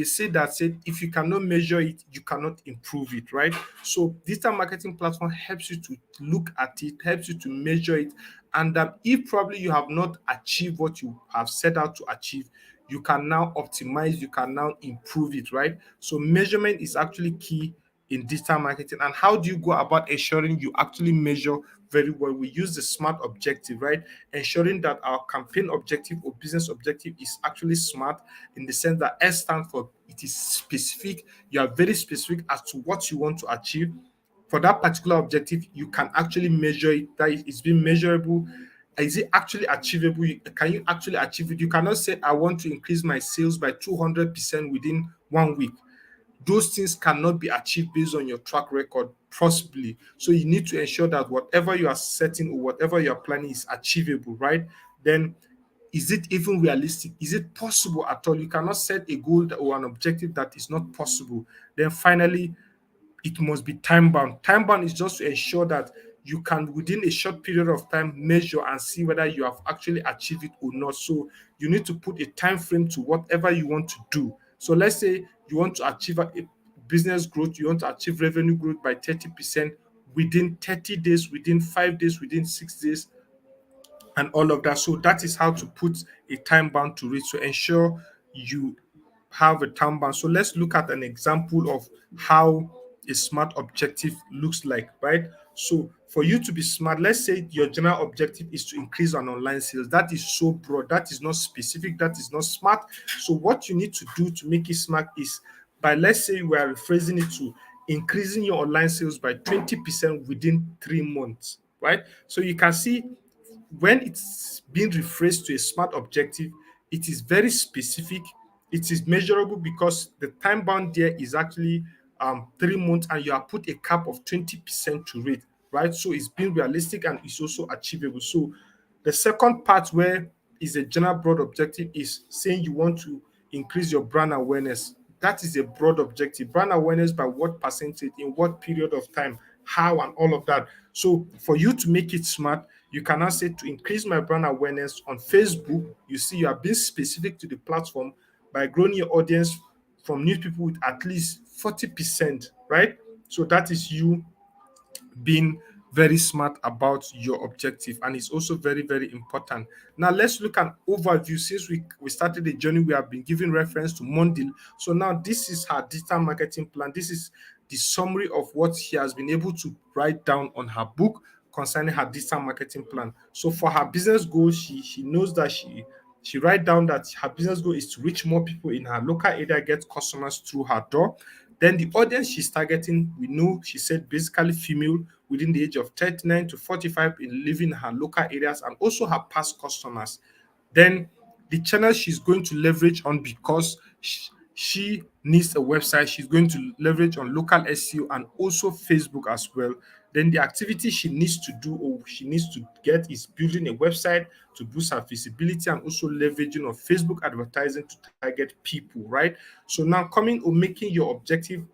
say that said if you cannot measure it, you cannot improve it, right? So digital marketing platform helps you to look at it, helps you to measure it, and if probably you have not achieved what you have set out to achieve, you can now optimize, you can now improve it, right? So measurement is actually key in digital marketing. And how do you go about ensuring you actually measure very well? We use the SMART objective, right? Ensuring that our campaign objective or business objective is actually SMART, in the sense that S stands for it is specific. You are very specific as to what you want to achieve. For that particular objective, you can actually measure it, that it's being measurable. Is it actually achievable? Can you actually achieve it? You cannot say, I want to increase my sales by 200% within 1 week. Those things cannot be achieved based on your track record, possibly. So you need to ensure that whatever you are setting or whatever you are planning is achievable, right? Then is it even realistic? Is it possible at all? You cannot set a goal or an objective that is not possible. Then finally, it must be time bound. Time bound is just to ensure that you can, within a short period of time, measure and see whether you have actually achieved it or not. So you need to put a time frame to whatever you want to do. So let's say you want to achieve a business growth, you want to achieve revenue growth by 30% within 30 days, within 5 days, within 6 days, and all of that. So that is how to put a time bound to it. So ensure you have a time bound. So let's look at an example of how a smart objective looks like, right? So for you to be smart, let's say your general objective is to increase on online sales. That is so broad. That is not specific. That is not smart. So what you need to do to make it smart is by, let's say we are rephrasing it to increasing your online sales by 20% within 3 months, right? So you can see when it's being rephrased to a smart objective, it is very specific, it is measurable because the time bound there is actually 3 months, and you have put a cap of 20% to it, right? So it's being realistic and it's also achievable. So the second part, where is a general broad objective, is saying you want to increase your brand awareness. That is a broad objective. Brand awareness by what percentage, in what period of time, how, and all of that. So for you to make it smart, you cannot say to increase my brand awareness on Facebook. You see, you are being specific to the platform by growing your audience from new people with at least 40%, right? So that is you being very smart about your objective, and it's also very, very important. Now let's look at overview. Since we started the journey, we have been giving reference to Mondil. So now this is her digital marketing plan. This is the summary of what she has been able to write down on her book concerning her digital marketing plan. So for her business goals, she knows that she write down that her business goal is to reach more people in her local area, get customers through her door. Then the audience she's targeting, we know she said basically female within the age of 39 to 45 in living in her local areas, and also her past customers. Then the channel she's going to leverage on, because she needs a website, she's going to leverage on local SEO and also Facebook as well. Then the activity she needs to do or she needs to get is building a website to boost her visibility, and also leveraging on Facebook advertising to target people, right? So now coming or making your objective,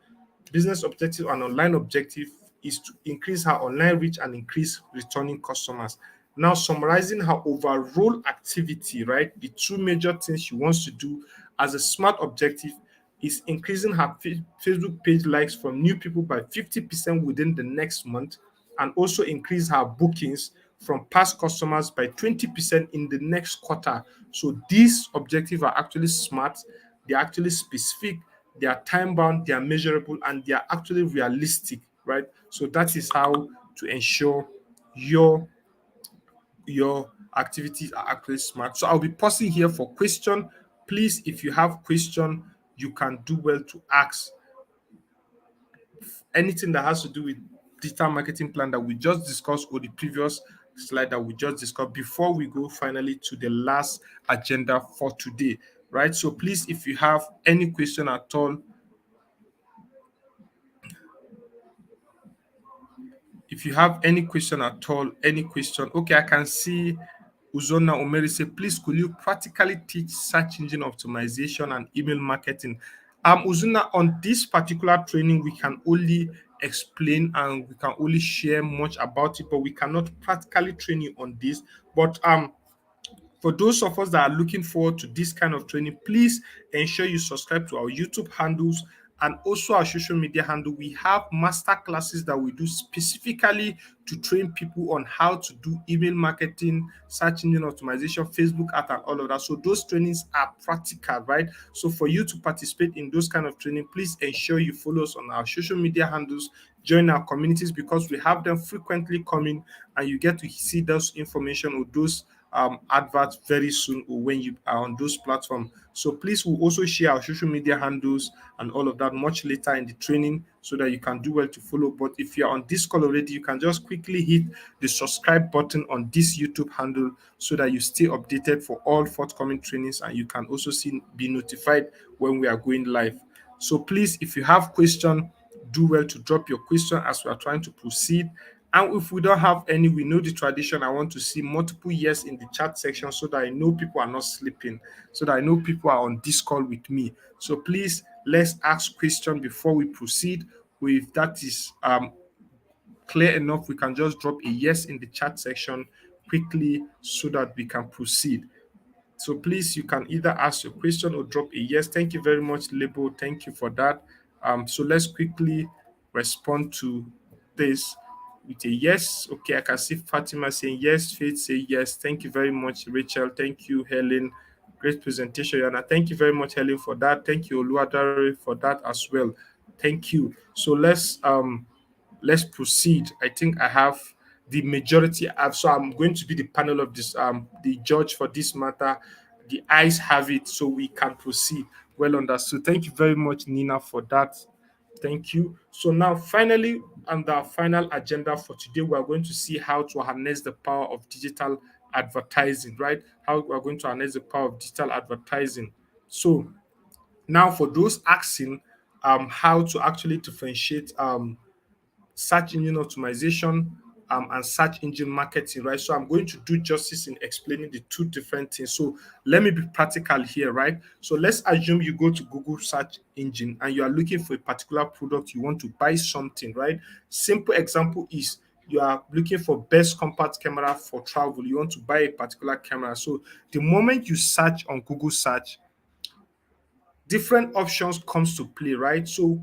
business objective and online objective, is to increase her online reach and increase returning customers. Now, summarizing her overall activity, right? The two major things she wants to do as a smart objective is increasing her Facebook page likes from new people by 50% within the next month, and also increase her bookings from past customers by 20% in the next quarter. So these objectives are actually smart, they're actually specific, they are time bound, they are measurable, and they are actually realistic, right? So that is how to ensure your your activities are actually smart. So I'll be pausing here for question. Please, if you have question, you can do well to ask anything that has to do with digital marketing plan that we just discussed, or the previous slide that we just discussed, before we go finally to the last agenda for today, right? So please, if you have any question at all, if you have any question at all, any question, okay, I can see Uzona Omeri say, please could you practically teach search engine optimization and email marketing? Uzuna, on this particular training, we can only explain and we can only share much about it, but we cannot practically train you on this. But for those of us that are looking forward to this kind of training, please ensure you subscribe to our YouTube handles and also our social media handle. We have master classes that we do specifically to train people on how to do email marketing, search engine optimization, Facebook ad, and all of that. So those trainings are practical, right? So for you to participate in those kind of training, please ensure you follow us on our social media handles, join our communities because we have them frequently coming, and you get to see those information or those adverts very soon or when you are on those platforms. So please, we'll also share our social media handles and all of that much later in the training so that you can do well to follow. But if you're on this call already, you can just quickly hit the subscribe button on this YouTube handle so that you stay updated for all forthcoming trainings, and you can also be notified when we are going live. So please, if you have question, do well to drop your question as we are trying to proceed. And if we don't have any, we know the tradition. I want to see multiple yes in the chat section so that I know people are not sleeping, so that I know people are on this call with me. So please, let's ask question before we proceed. If that is clear enough, we can just drop a yes in the chat section quickly so that we can proceed. So please, you can either ask your question or drop a yes. Thank you very much, Lebo. Thank you for that. So let's quickly respond to this with a yes. Okay, I can see Fatima saying yes. Faith say yes. Thank you very much, Rachel. Thank you, Helen. Great presentation, Yana. Thank you very much, Helen, for that. Thank you, Oluwadare, for that as well. Thank you. So let's proceed. I think I have the majority have, so I'm going to be the panel of this the judge for this matter. The eyes have it, so we can proceed. Well understood. Thank you very much, Nina, for that. Thank you. So now finally, on the final agenda for today, we are going to see how to harness the power of digital advertising, right? How we are going to harness the power of digital advertising. So now for those asking how to actually differentiate search engine optimization and search engine marketing, right? So I'm going to do justice in explaining the two different things. So let me be practical here, right? So let's assume you go to Google search engine and you are looking for a particular product, you want to buy something, right? Simple example is you are looking for best compact camera for travel, you want to buy a particular camera. So the moment you search on Google search, different options comes to play, right? So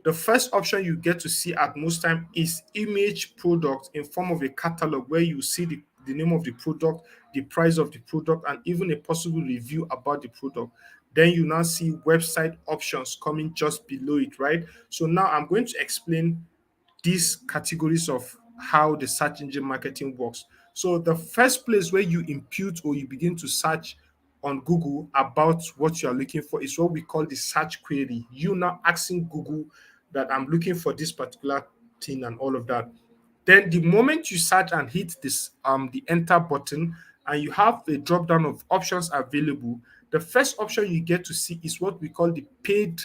the first option you get to see at most time is image product in form of a catalog where you see the name of the product, the price of the product, and even a possible review about the product. Then you now see website options coming just below it, right? So now I'm going to explain these categories of how the search engine marketing works. So the first place where you impute or you begin to search on Google about what you are looking for is what we call the search query. You now asking Google that I'm looking for this particular thing and all of that. Then the moment you search and hit this the enter button and you have a drop down of options available, the first option you get to see is what we call the paid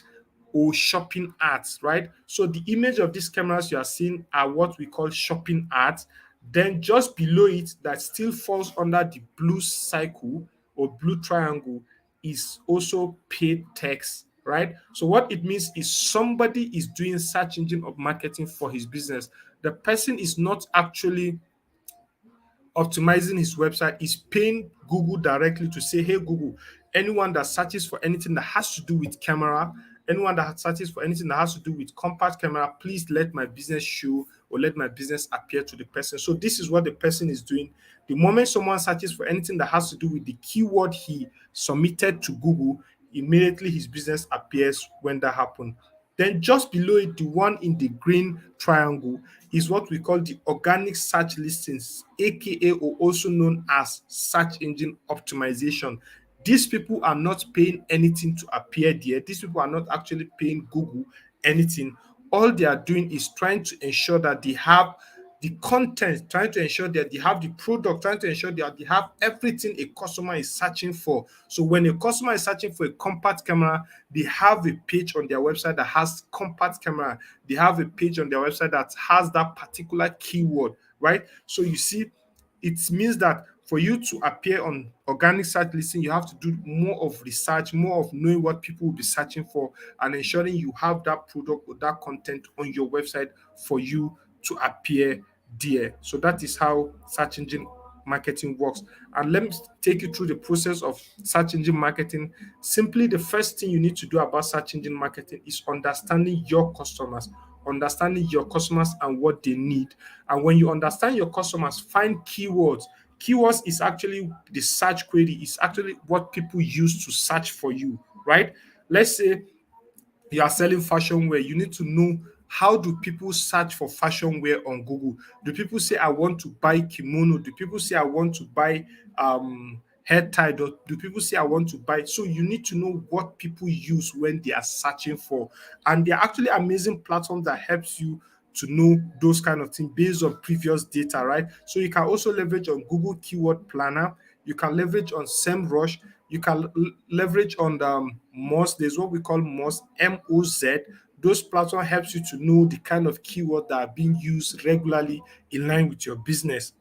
or shopping ads, right? So the image of these cameras you are seeing are what we call shopping ads. Then just below it, that still falls under the blue cycle or blue triangle, is also paid text, right? So what it means is somebody is doing search engine of marketing for his business. The person is not actually optimizing his website, is paying Google directly to say, hey, Google, anyone that searches for anything that has to do with camera, anyone that searches for anything that has to do with compact camera, please let my business show or let my business appear to the person. So this is what the person is doing. The moment someone searches for anything that has to do with the keyword he submitted to Google, immediately his business appears when that happens. Then just below it, the one in the green triangle is what we call the organic search listings, aka or also known as search engine optimization. These people are not paying anything to appear there. These people are not actually paying Google anything. All they are doing is trying to ensure that they have the content, trying to ensure that they have the product, trying to ensure that they have everything a customer is searching for. So when a customer is searching for a compact camera, they have a page on their website that has compact camera. They have a page on their website that has that particular keyword, right? So you see, it means that for you to appear on organic search listing, you have to do more of research, more of knowing what people will be searching for, and ensuring you have that product or that content on your website for you to appear there. So that is how search engine marketing works. And let me take you through the process of search engine marketing. Simply, the first thing you need to do about search engine marketing is understanding your customers, and what they need. And when you understand your customers, find keywords. Keywords is actually the search query, is actually what people use to search for you, right? Let's say you are selling fashion wear, you need to know, how do people search for fashion wear on Google? Do people say I want to buy kimono? Do people say I want to buy hair tie? Do people say I want to buy? So you need to know what people use when they are searching for. And there are actually amazing platforms that helps you to know those kind of things based on previous data, right? So you can also leverage on Google Keyword Planner. You can leverage on SEMrush. You can leverage on the Moz. There's what we call Moz, MOZ. Those platforms helps you to know the kind of keyword that are being used regularly in line with your business.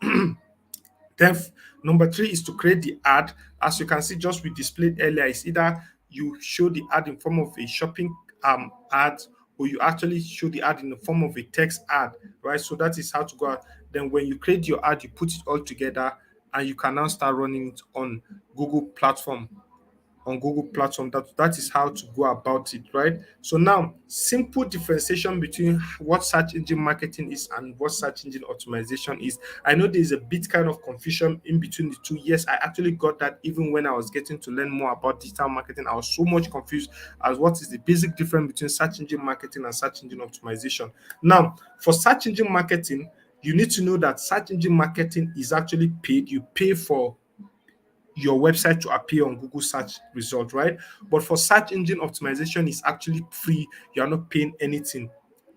Then number three is to create the ad. As you can see, just we displayed earlier, it's either you show the ad in form of a shopping ad, or you actually show the ad in the form of a text ad, right? So that is how to go out. Then when you create your ad, you put it all together, and you can now start running it on Google platform that is how to go about it, right? So now, simple differentiation between what search engine marketing is and what search engine optimization is. I know there's a bit kind of confusion in between the two. Yes, I actually got that even when I was getting to learn more about digital marketing. I was so much confused as what is the basic difference between search engine marketing and search engine optimization. Now, for search engine marketing, you need to know that search engine marketing is actually paid. You pay for your website to appear on Google search result, right? But for search engine optimization, it's actually free. You are not paying anything.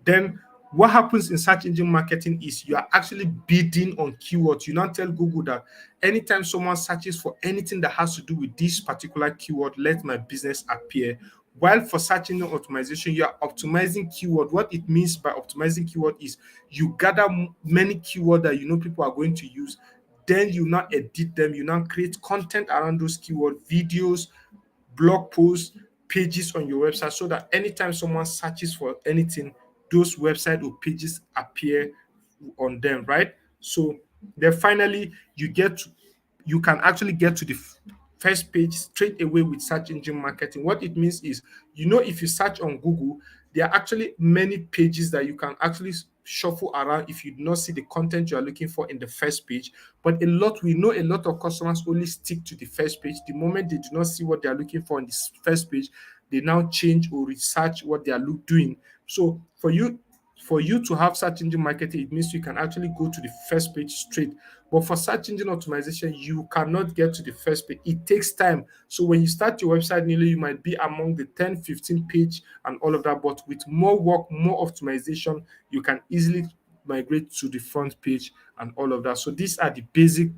Then what happens in search engine marketing is you are actually bidding on keywords. You now tell Google that anytime someone searches for anything that has to do with this particular keyword, let my business appear. While for search engine optimization, you are optimizing keyword. What it means by optimizing keyword is you gather many keyword that you know people are going to use, then you now edit them, you now create content around those keyword, videos, blog posts, pages on your website, so that anytime someone searches for anything, those website or pages appear on them, right? So then finally, you can actually get to the first page straight away with search engine marketing. What it means is, if you search on Google, there are actually many pages that you can actually shuffle around if you do not see the content you are looking for in the first page. But we know a lot of customers only stick to the first page. The moment they do not see what they are looking for on this first page, they now change or research what they are doing. So for you to have search engine marketing, it means you can actually go to the first page straight. But for search engine optimization, you cannot get to the first page. It takes time. So when you start your website, nearly you might be among the 10, 15 page and all of that. But with more work, more optimization, you can easily migrate to the front page and all of that. So these are the basic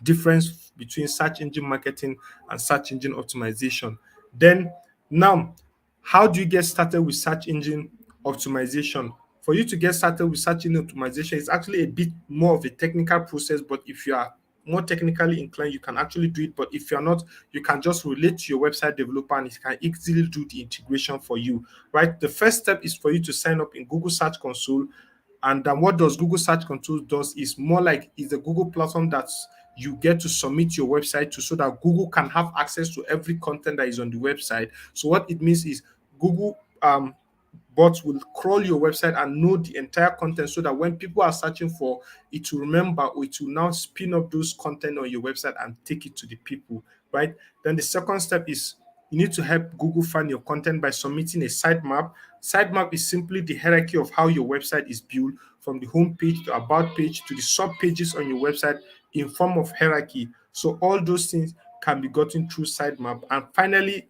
difference between search engine marketing and search engine optimization. Then now, how do you get started with search engine optimization? For you to get started with search engine optimization, it's actually a bit more of a technical process, but if you are more technically inclined, you can actually do it. But if you're not, you can just relate to your website developer and it can easily do the integration for you, right? The first step is for you to sign up in Google Search Console. And what does Google Search Console does is more like it's a Google platform that you get to submit your website to, so that Google can have access to every content that is on the website. So what it means is Google bots will crawl your website and know the entire content, so that when people are searching for it, to remember, or it will now spin up those content on your website and take it to the people, right? Then the second step is you need to help Google find your content by submitting a sitemap. Sitemap is simply the hierarchy of how your website is built, from the home page to about page to the sub pages on your website, in form of hierarchy. So all those things can be gotten through sitemap. And finally,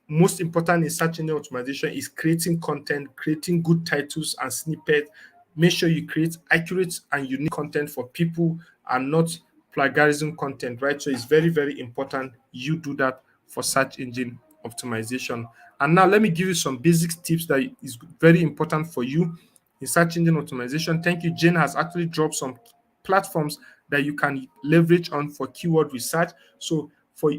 most important in search engine optimization is creating content, creating good titles and snippets. Make sure you create accurate and unique content for people, and not plagiarism content, right? So it's very, very important you do that for search engine optimization. And now let me give you some basic tips that is very important for you in search engine optimization. Thank you. Jane has actually dropped some platforms that you can leverage on for keyword research. So for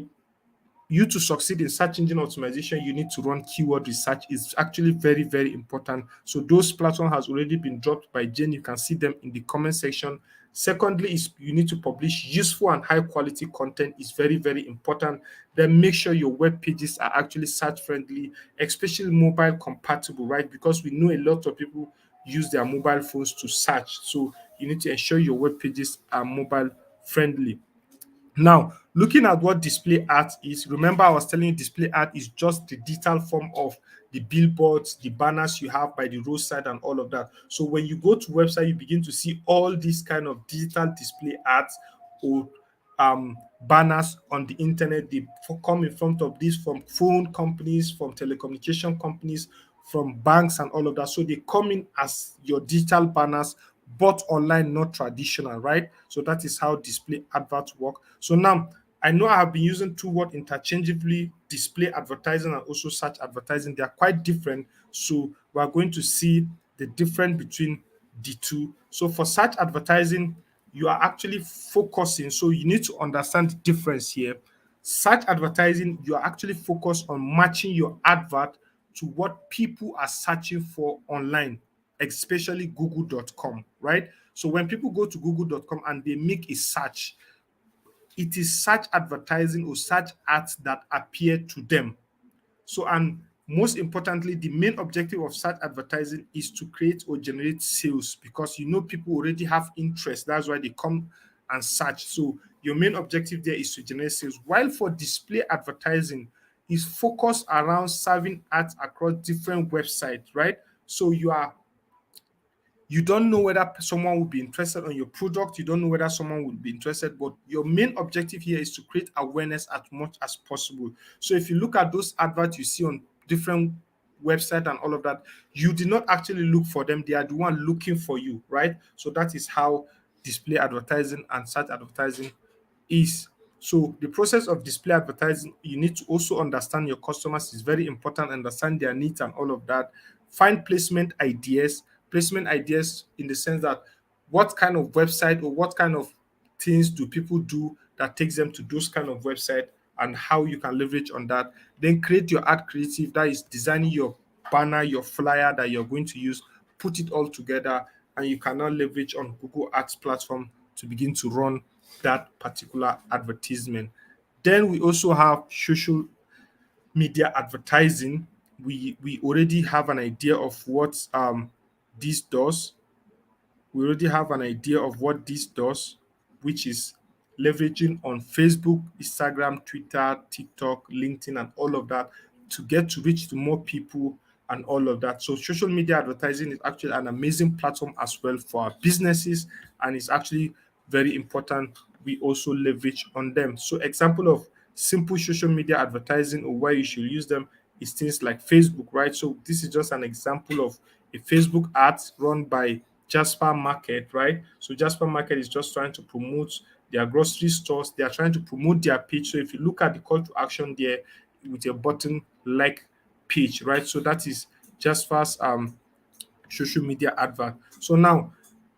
you to succeed in search engine optimization, you need to run keyword research. It's actually very, very important. So those platform has already been dropped by Jane. You can see them in the comment section. Secondly, is you need to publish useful and high quality content. Is very, very important. Then make sure your web pages are actually search friendly, especially mobile compatible, right? Because we know a lot of people use their mobile phones to search. So you need to ensure your web pages are mobile friendly. Now, looking at what display art is, remember I was telling you display art is just the digital form of the billboards, the banners you have by the roadside and all of that. So when you go to website, you begin to see all these kind of digital display arts or banners on the internet. They come in front of this from phone companies, from telecommunication companies, from banks and all of that. So they come in as your digital banners, but online, not traditional, right? So that is how display adverts work. So now I know I have been using two words interchangeably, display advertising and also search advertising. They are quite different. So we are going to see the difference between the two. So for search advertising, you are actually focusing. So you need to understand the difference here. Search advertising, you are actually focused on matching your advert to what people are searching for online, especially google.com, right? So when people go to google.com and they make a search, it is search advertising or search ads that appear to them. So, and most importantly, the main objective of search advertising is to create or generate sales, because you know people already have interest. That's why they come and search. So, your main objective there is to generate sales. While for display advertising, is focused around serving ads across different websites, right? So you don't know whether someone will be interested on your product, you don't know whether someone will be interested, but your main objective here is to create awareness as much as possible. So if you look at those adverts you see on different website and all of that, you did not actually look for them, they are the one looking for you, right? So that is how display advertising and search advertising is. So the process of display advertising, you need to also understand your customers. Is very important. Understand their needs and all of that. Find placement ideas. Placement ideas in the sense that what kind of website or what kind of things do people do that takes them to those kind of website, and how you can leverage on that. Then create your ad creative, that is designing your banner, your flyer that you're going to use, put it all together, and you can now leverage on Google Ads platform to begin to run that particular advertisement. Then we also have social media advertising. We already have an idea of what this does. We already have an idea of what this does, which is leveraging on Facebook, Instagram, Twitter, TikTok, LinkedIn, and all of that to get to reach to more people and all of that. So social media advertising is actually an amazing platform as well for our businesses, and it's actually very important we also leverage on them. So example of simple social media advertising or why you should use them is things like Facebook, right? So this is just an example of a Facebook ads run by Jasper Market, right? So Jasper Market is just trying to promote their grocery stores. They are trying to promote their page. So if you look at the call to action there with a button like page, right? So that is Jasper's social media advert. So now,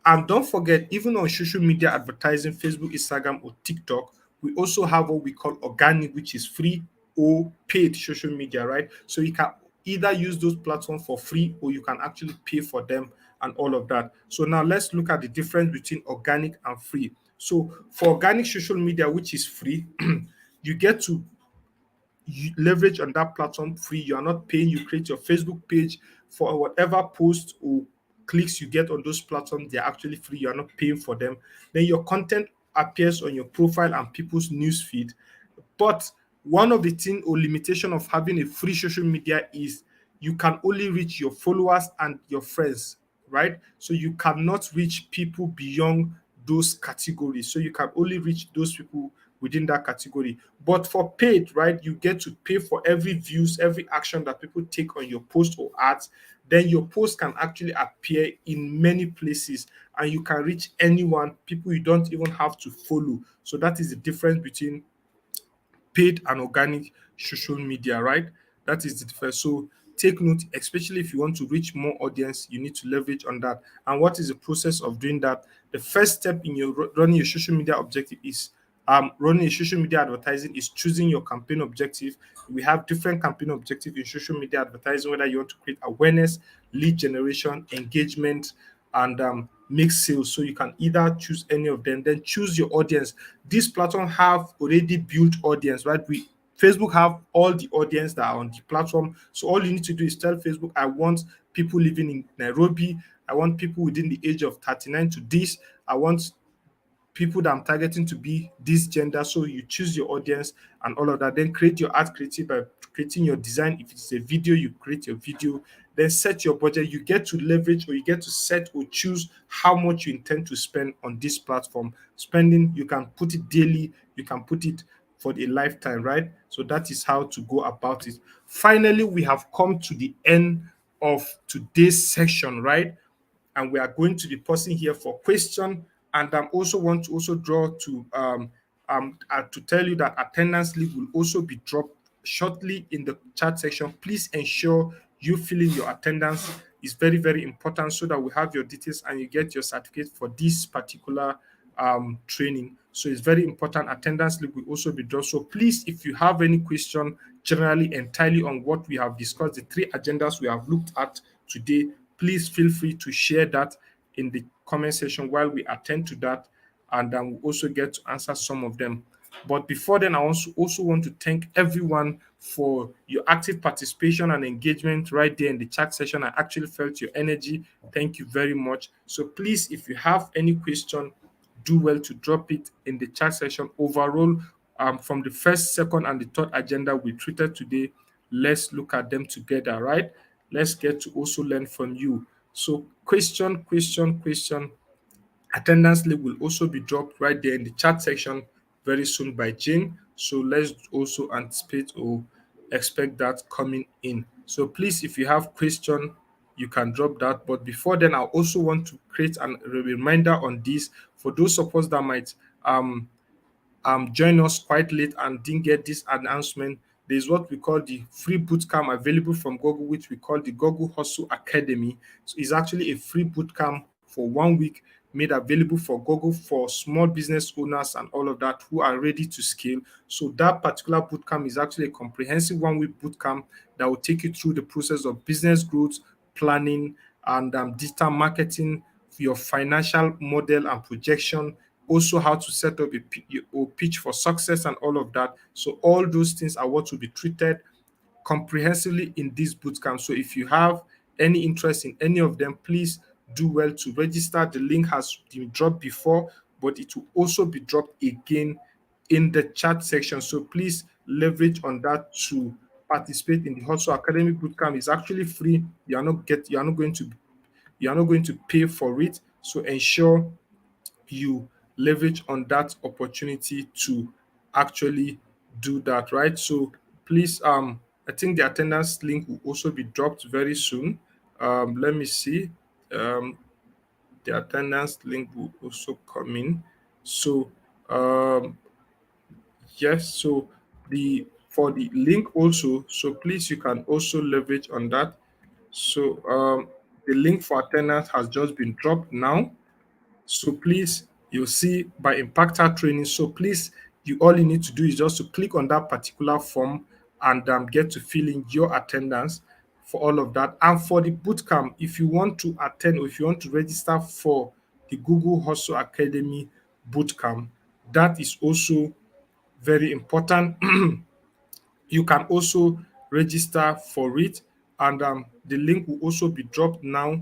and don't forget, even on social media advertising, Facebook, Instagram, or TikTok, we also have what we call organic, which is free or paid social media, right? So you can either use those platforms for free or you can actually pay for them and all of that. So now let's look at the difference between organic and free. So for organic social media, which is free, you get to leverage on that platform free. You are not paying. You create your Facebook page for whatever post or clicks you get on those platforms. They're actually free. You are not paying for them. Then your content appears on your profile and people's news feed. But one of the thing or limitation of having a free social media is you can only reach your followers and your friends, right? So you cannot reach people beyond those categories. So you can only reach those people within that category. But for paid, right, you get to pay for every views, every action that people take on your post or ads. Then your post can actually appear in many places and you can reach anyone, people you don't even have to follow. So that is the difference between paid and organic social media, right? That is the difference. So take note, especially if you want to reach more audience, you need to leverage on that. And what is the process of doing that? The first step in your running your social media objective is running a social media advertising is choosing your campaign objective. We have different campaign objectives in social media advertising, whether you want to create awareness, lead generation, engagement, and make sales. So you can either choose any of them, then choose your audience. This platform have already built audience, right? We Facebook have all the audience that are on the platform. So all you need to do is tell Facebook, I want people living in Nairobi. I want people within the age of 39 to this. I want people that I'm targeting to be this gender. So you choose your audience and all of that. Then create your art creative by creating your design. If it's a video, you create your video. Then set your budget. You get to leverage or you get to set or choose how much you intend to spend on this platform. Spending, you can put it daily, you can put it for a lifetime, right? So that is how to go about it. Finally, we have come to the end of today's session, right? And we are going to be pausing here for question. And I also want to also draw to tell you that attendance link will also be dropped shortly in the chat section. Please ensure you fill in your attendance. It's very, very important so that we have your details and you get your certificate for this particular training. So it's very important. Attendance link will also be dropped. So please, if you have any question generally entirely on what we have discussed, the three agendas we have looked at today, please feel free to share that in the comment section while we attend to that, and we'll also get to answer some of them. But before then, I also want to thank everyone for your active participation and engagement right there in the chat session. I actually felt your energy. Thank you very much. So please, if you have any question, do well to drop it in the chat section. Overall, from the first, second, and the third agenda we treated today, let's look at them together, right? Let's get to also learn from you. So, question. Attendance link will also be dropped right there in the chat section very soon by Jane. So let's also anticipate or expect that coming in. So please, if you have question, you can drop that. But before then, I also want to create a reminder on this for those of us that might join us quite late and didn't get this announcement. There's what we call the free bootcamp available from Google, which we call the Google Hustle Academy. So it's actually a free bootcamp for 1 week made available for Google for small business owners and all of that who are ready to scale. So that particular bootcamp is actually a comprehensive 1 week bootcamp that will take you through the process of business growth, planning, and digital marketing, your financial model and projection, also how to set up a pitch for success and all of that. So all those things are what will be treated comprehensively in this bootcamp. So if you have any interest in any of them, please do well to register. The link has been dropped before, but it will also be dropped again in the chat section. So please leverage on that to participate in the Hustle Academy bootcamp. It's actually free. You are not going to pay for it. So ensure you leverage on that opportunity to actually do that, right? So please, I think the attendance link will also be dropped very soon. Let me see. Um, the attendance link will also come in. So yes, so the for the link also, so please you can also leverage on that. So the link for attendance has just been dropped now. So please, you'll see by impactor training. So please, you all you need to do is just to click on that particular form and get to fill in your attendance for all of that. And for the bootcamp, if you want to attend or if you want to register for the Google Hustle Academy bootcamp, that is also very important. You can also register for it, and the link will also be dropped now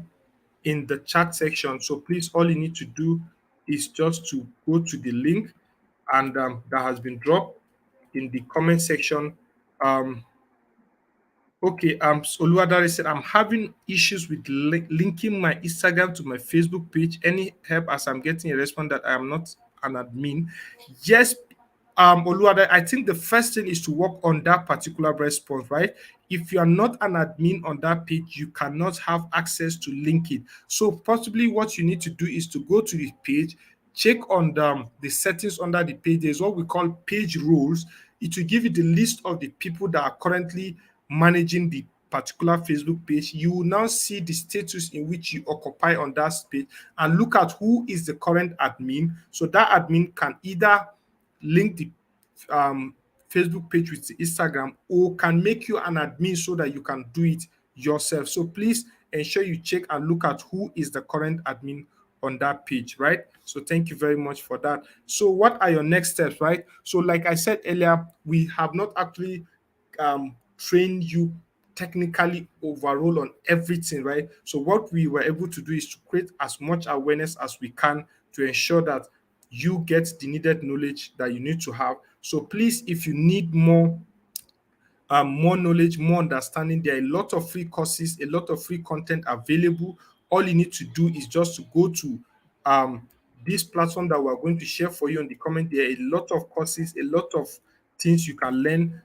in the chat section. So please, all you need to do is just to go to the link and that has been dropped in the comment section. Um, Okay, Oluwadare said, I'm having issues with linking my Instagram to my Facebook page. Any help as I'm getting a response that I am not an admin? Yes, Oluwadare, I think the first thing is to work on that particular response, right? If you are not an admin on that page, you cannot have access to link it. So possibly what you need to do is to go to the page, check on the settings under the page. There's what we call page rules. It will give you the list of the people that are currently managing particular Facebook page, you will now see the status in which you occupy on that page and look at who is the current admin. So that admin can either link the um, Facebook page with the Instagram, or can make you an admin so that you can do it yourself. So please ensure you check and look at who is the current admin on that page, right? So thank you very much for that. So what are your next steps, right? So like I said earlier, we have not actually trained you technically overall on everything, right? So what we were able to do is to create as much awareness as we can to ensure that you get the needed knowledge that you need to have. So please, if you need more knowledge, more understanding, there are a lot of free courses, a lot of free content available. All you need to do is just to go to um, this platform that we're going to share for you on the comment. There are a lot of courses, a lot of things you can learn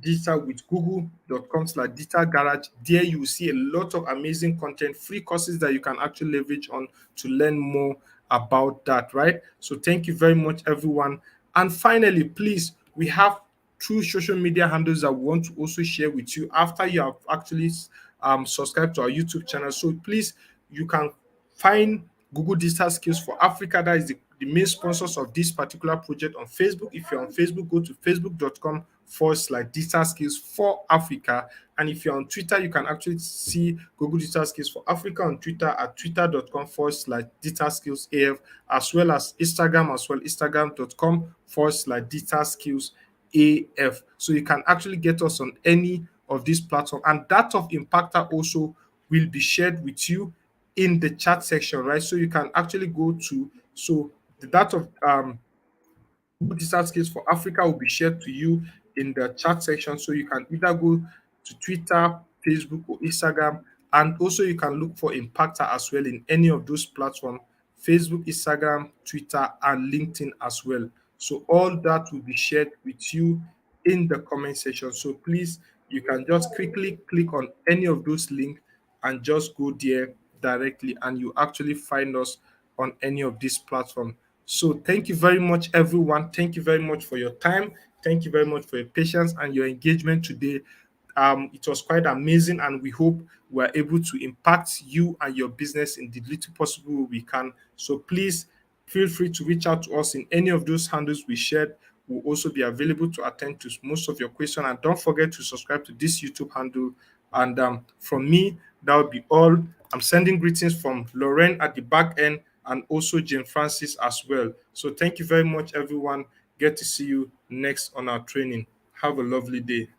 digital with google.com/digital garage. There you will see a lot of amazing content, free courses that you can actually leverage on to learn more about that, right? So thank you very much, everyone. And finally, please, we have two social media handles that we want to also share with you after you have actually subscribed to our YouTube channel. So please, you can find Google Digital Skills for Africa. That is the main sponsors of this particular project on Facebook. If you're on Facebook, go to facebook.com/digital skills for Africa. And if you're on Twitter, you can actually see Google Digital Skills for Africa on Twitter at twitter.com/digital skills AF, as well as Instagram as well, instagram.com/digital skills AF. So you can actually get us on any of these platforms. And that of Impactor also will be shared with you in the chat section, right? So you can actually go to, so the that of digital skills for Africa will be shared to you in the chat section. So you can either go to Twitter, Facebook, or Instagram. And also you can look for Impactor as well in any of those platforms: Facebook, Instagram, Twitter, and LinkedIn as well. So all that will be shared with you in the comment section. So please, you can just quickly click on any of those links and just go there directly, and you actually find us on any of these platforms. So thank you very much, everyone. Thank you very much for your time. Thank you very much for your patience and your engagement today. It was quite amazing, and we hope we're able to impact you and your business in the little possible we can. So please feel free to reach out to us in any of those handles we shared. We'll also be available to attend to most of your questions. And don't forget to subscribe to this YouTube handle. And from me, that will be all. I'm sending greetings from Lauren at the back end, and also Jane Francis as well. So thank you very much, everyone. Get to see you next on our training. Have a lovely day.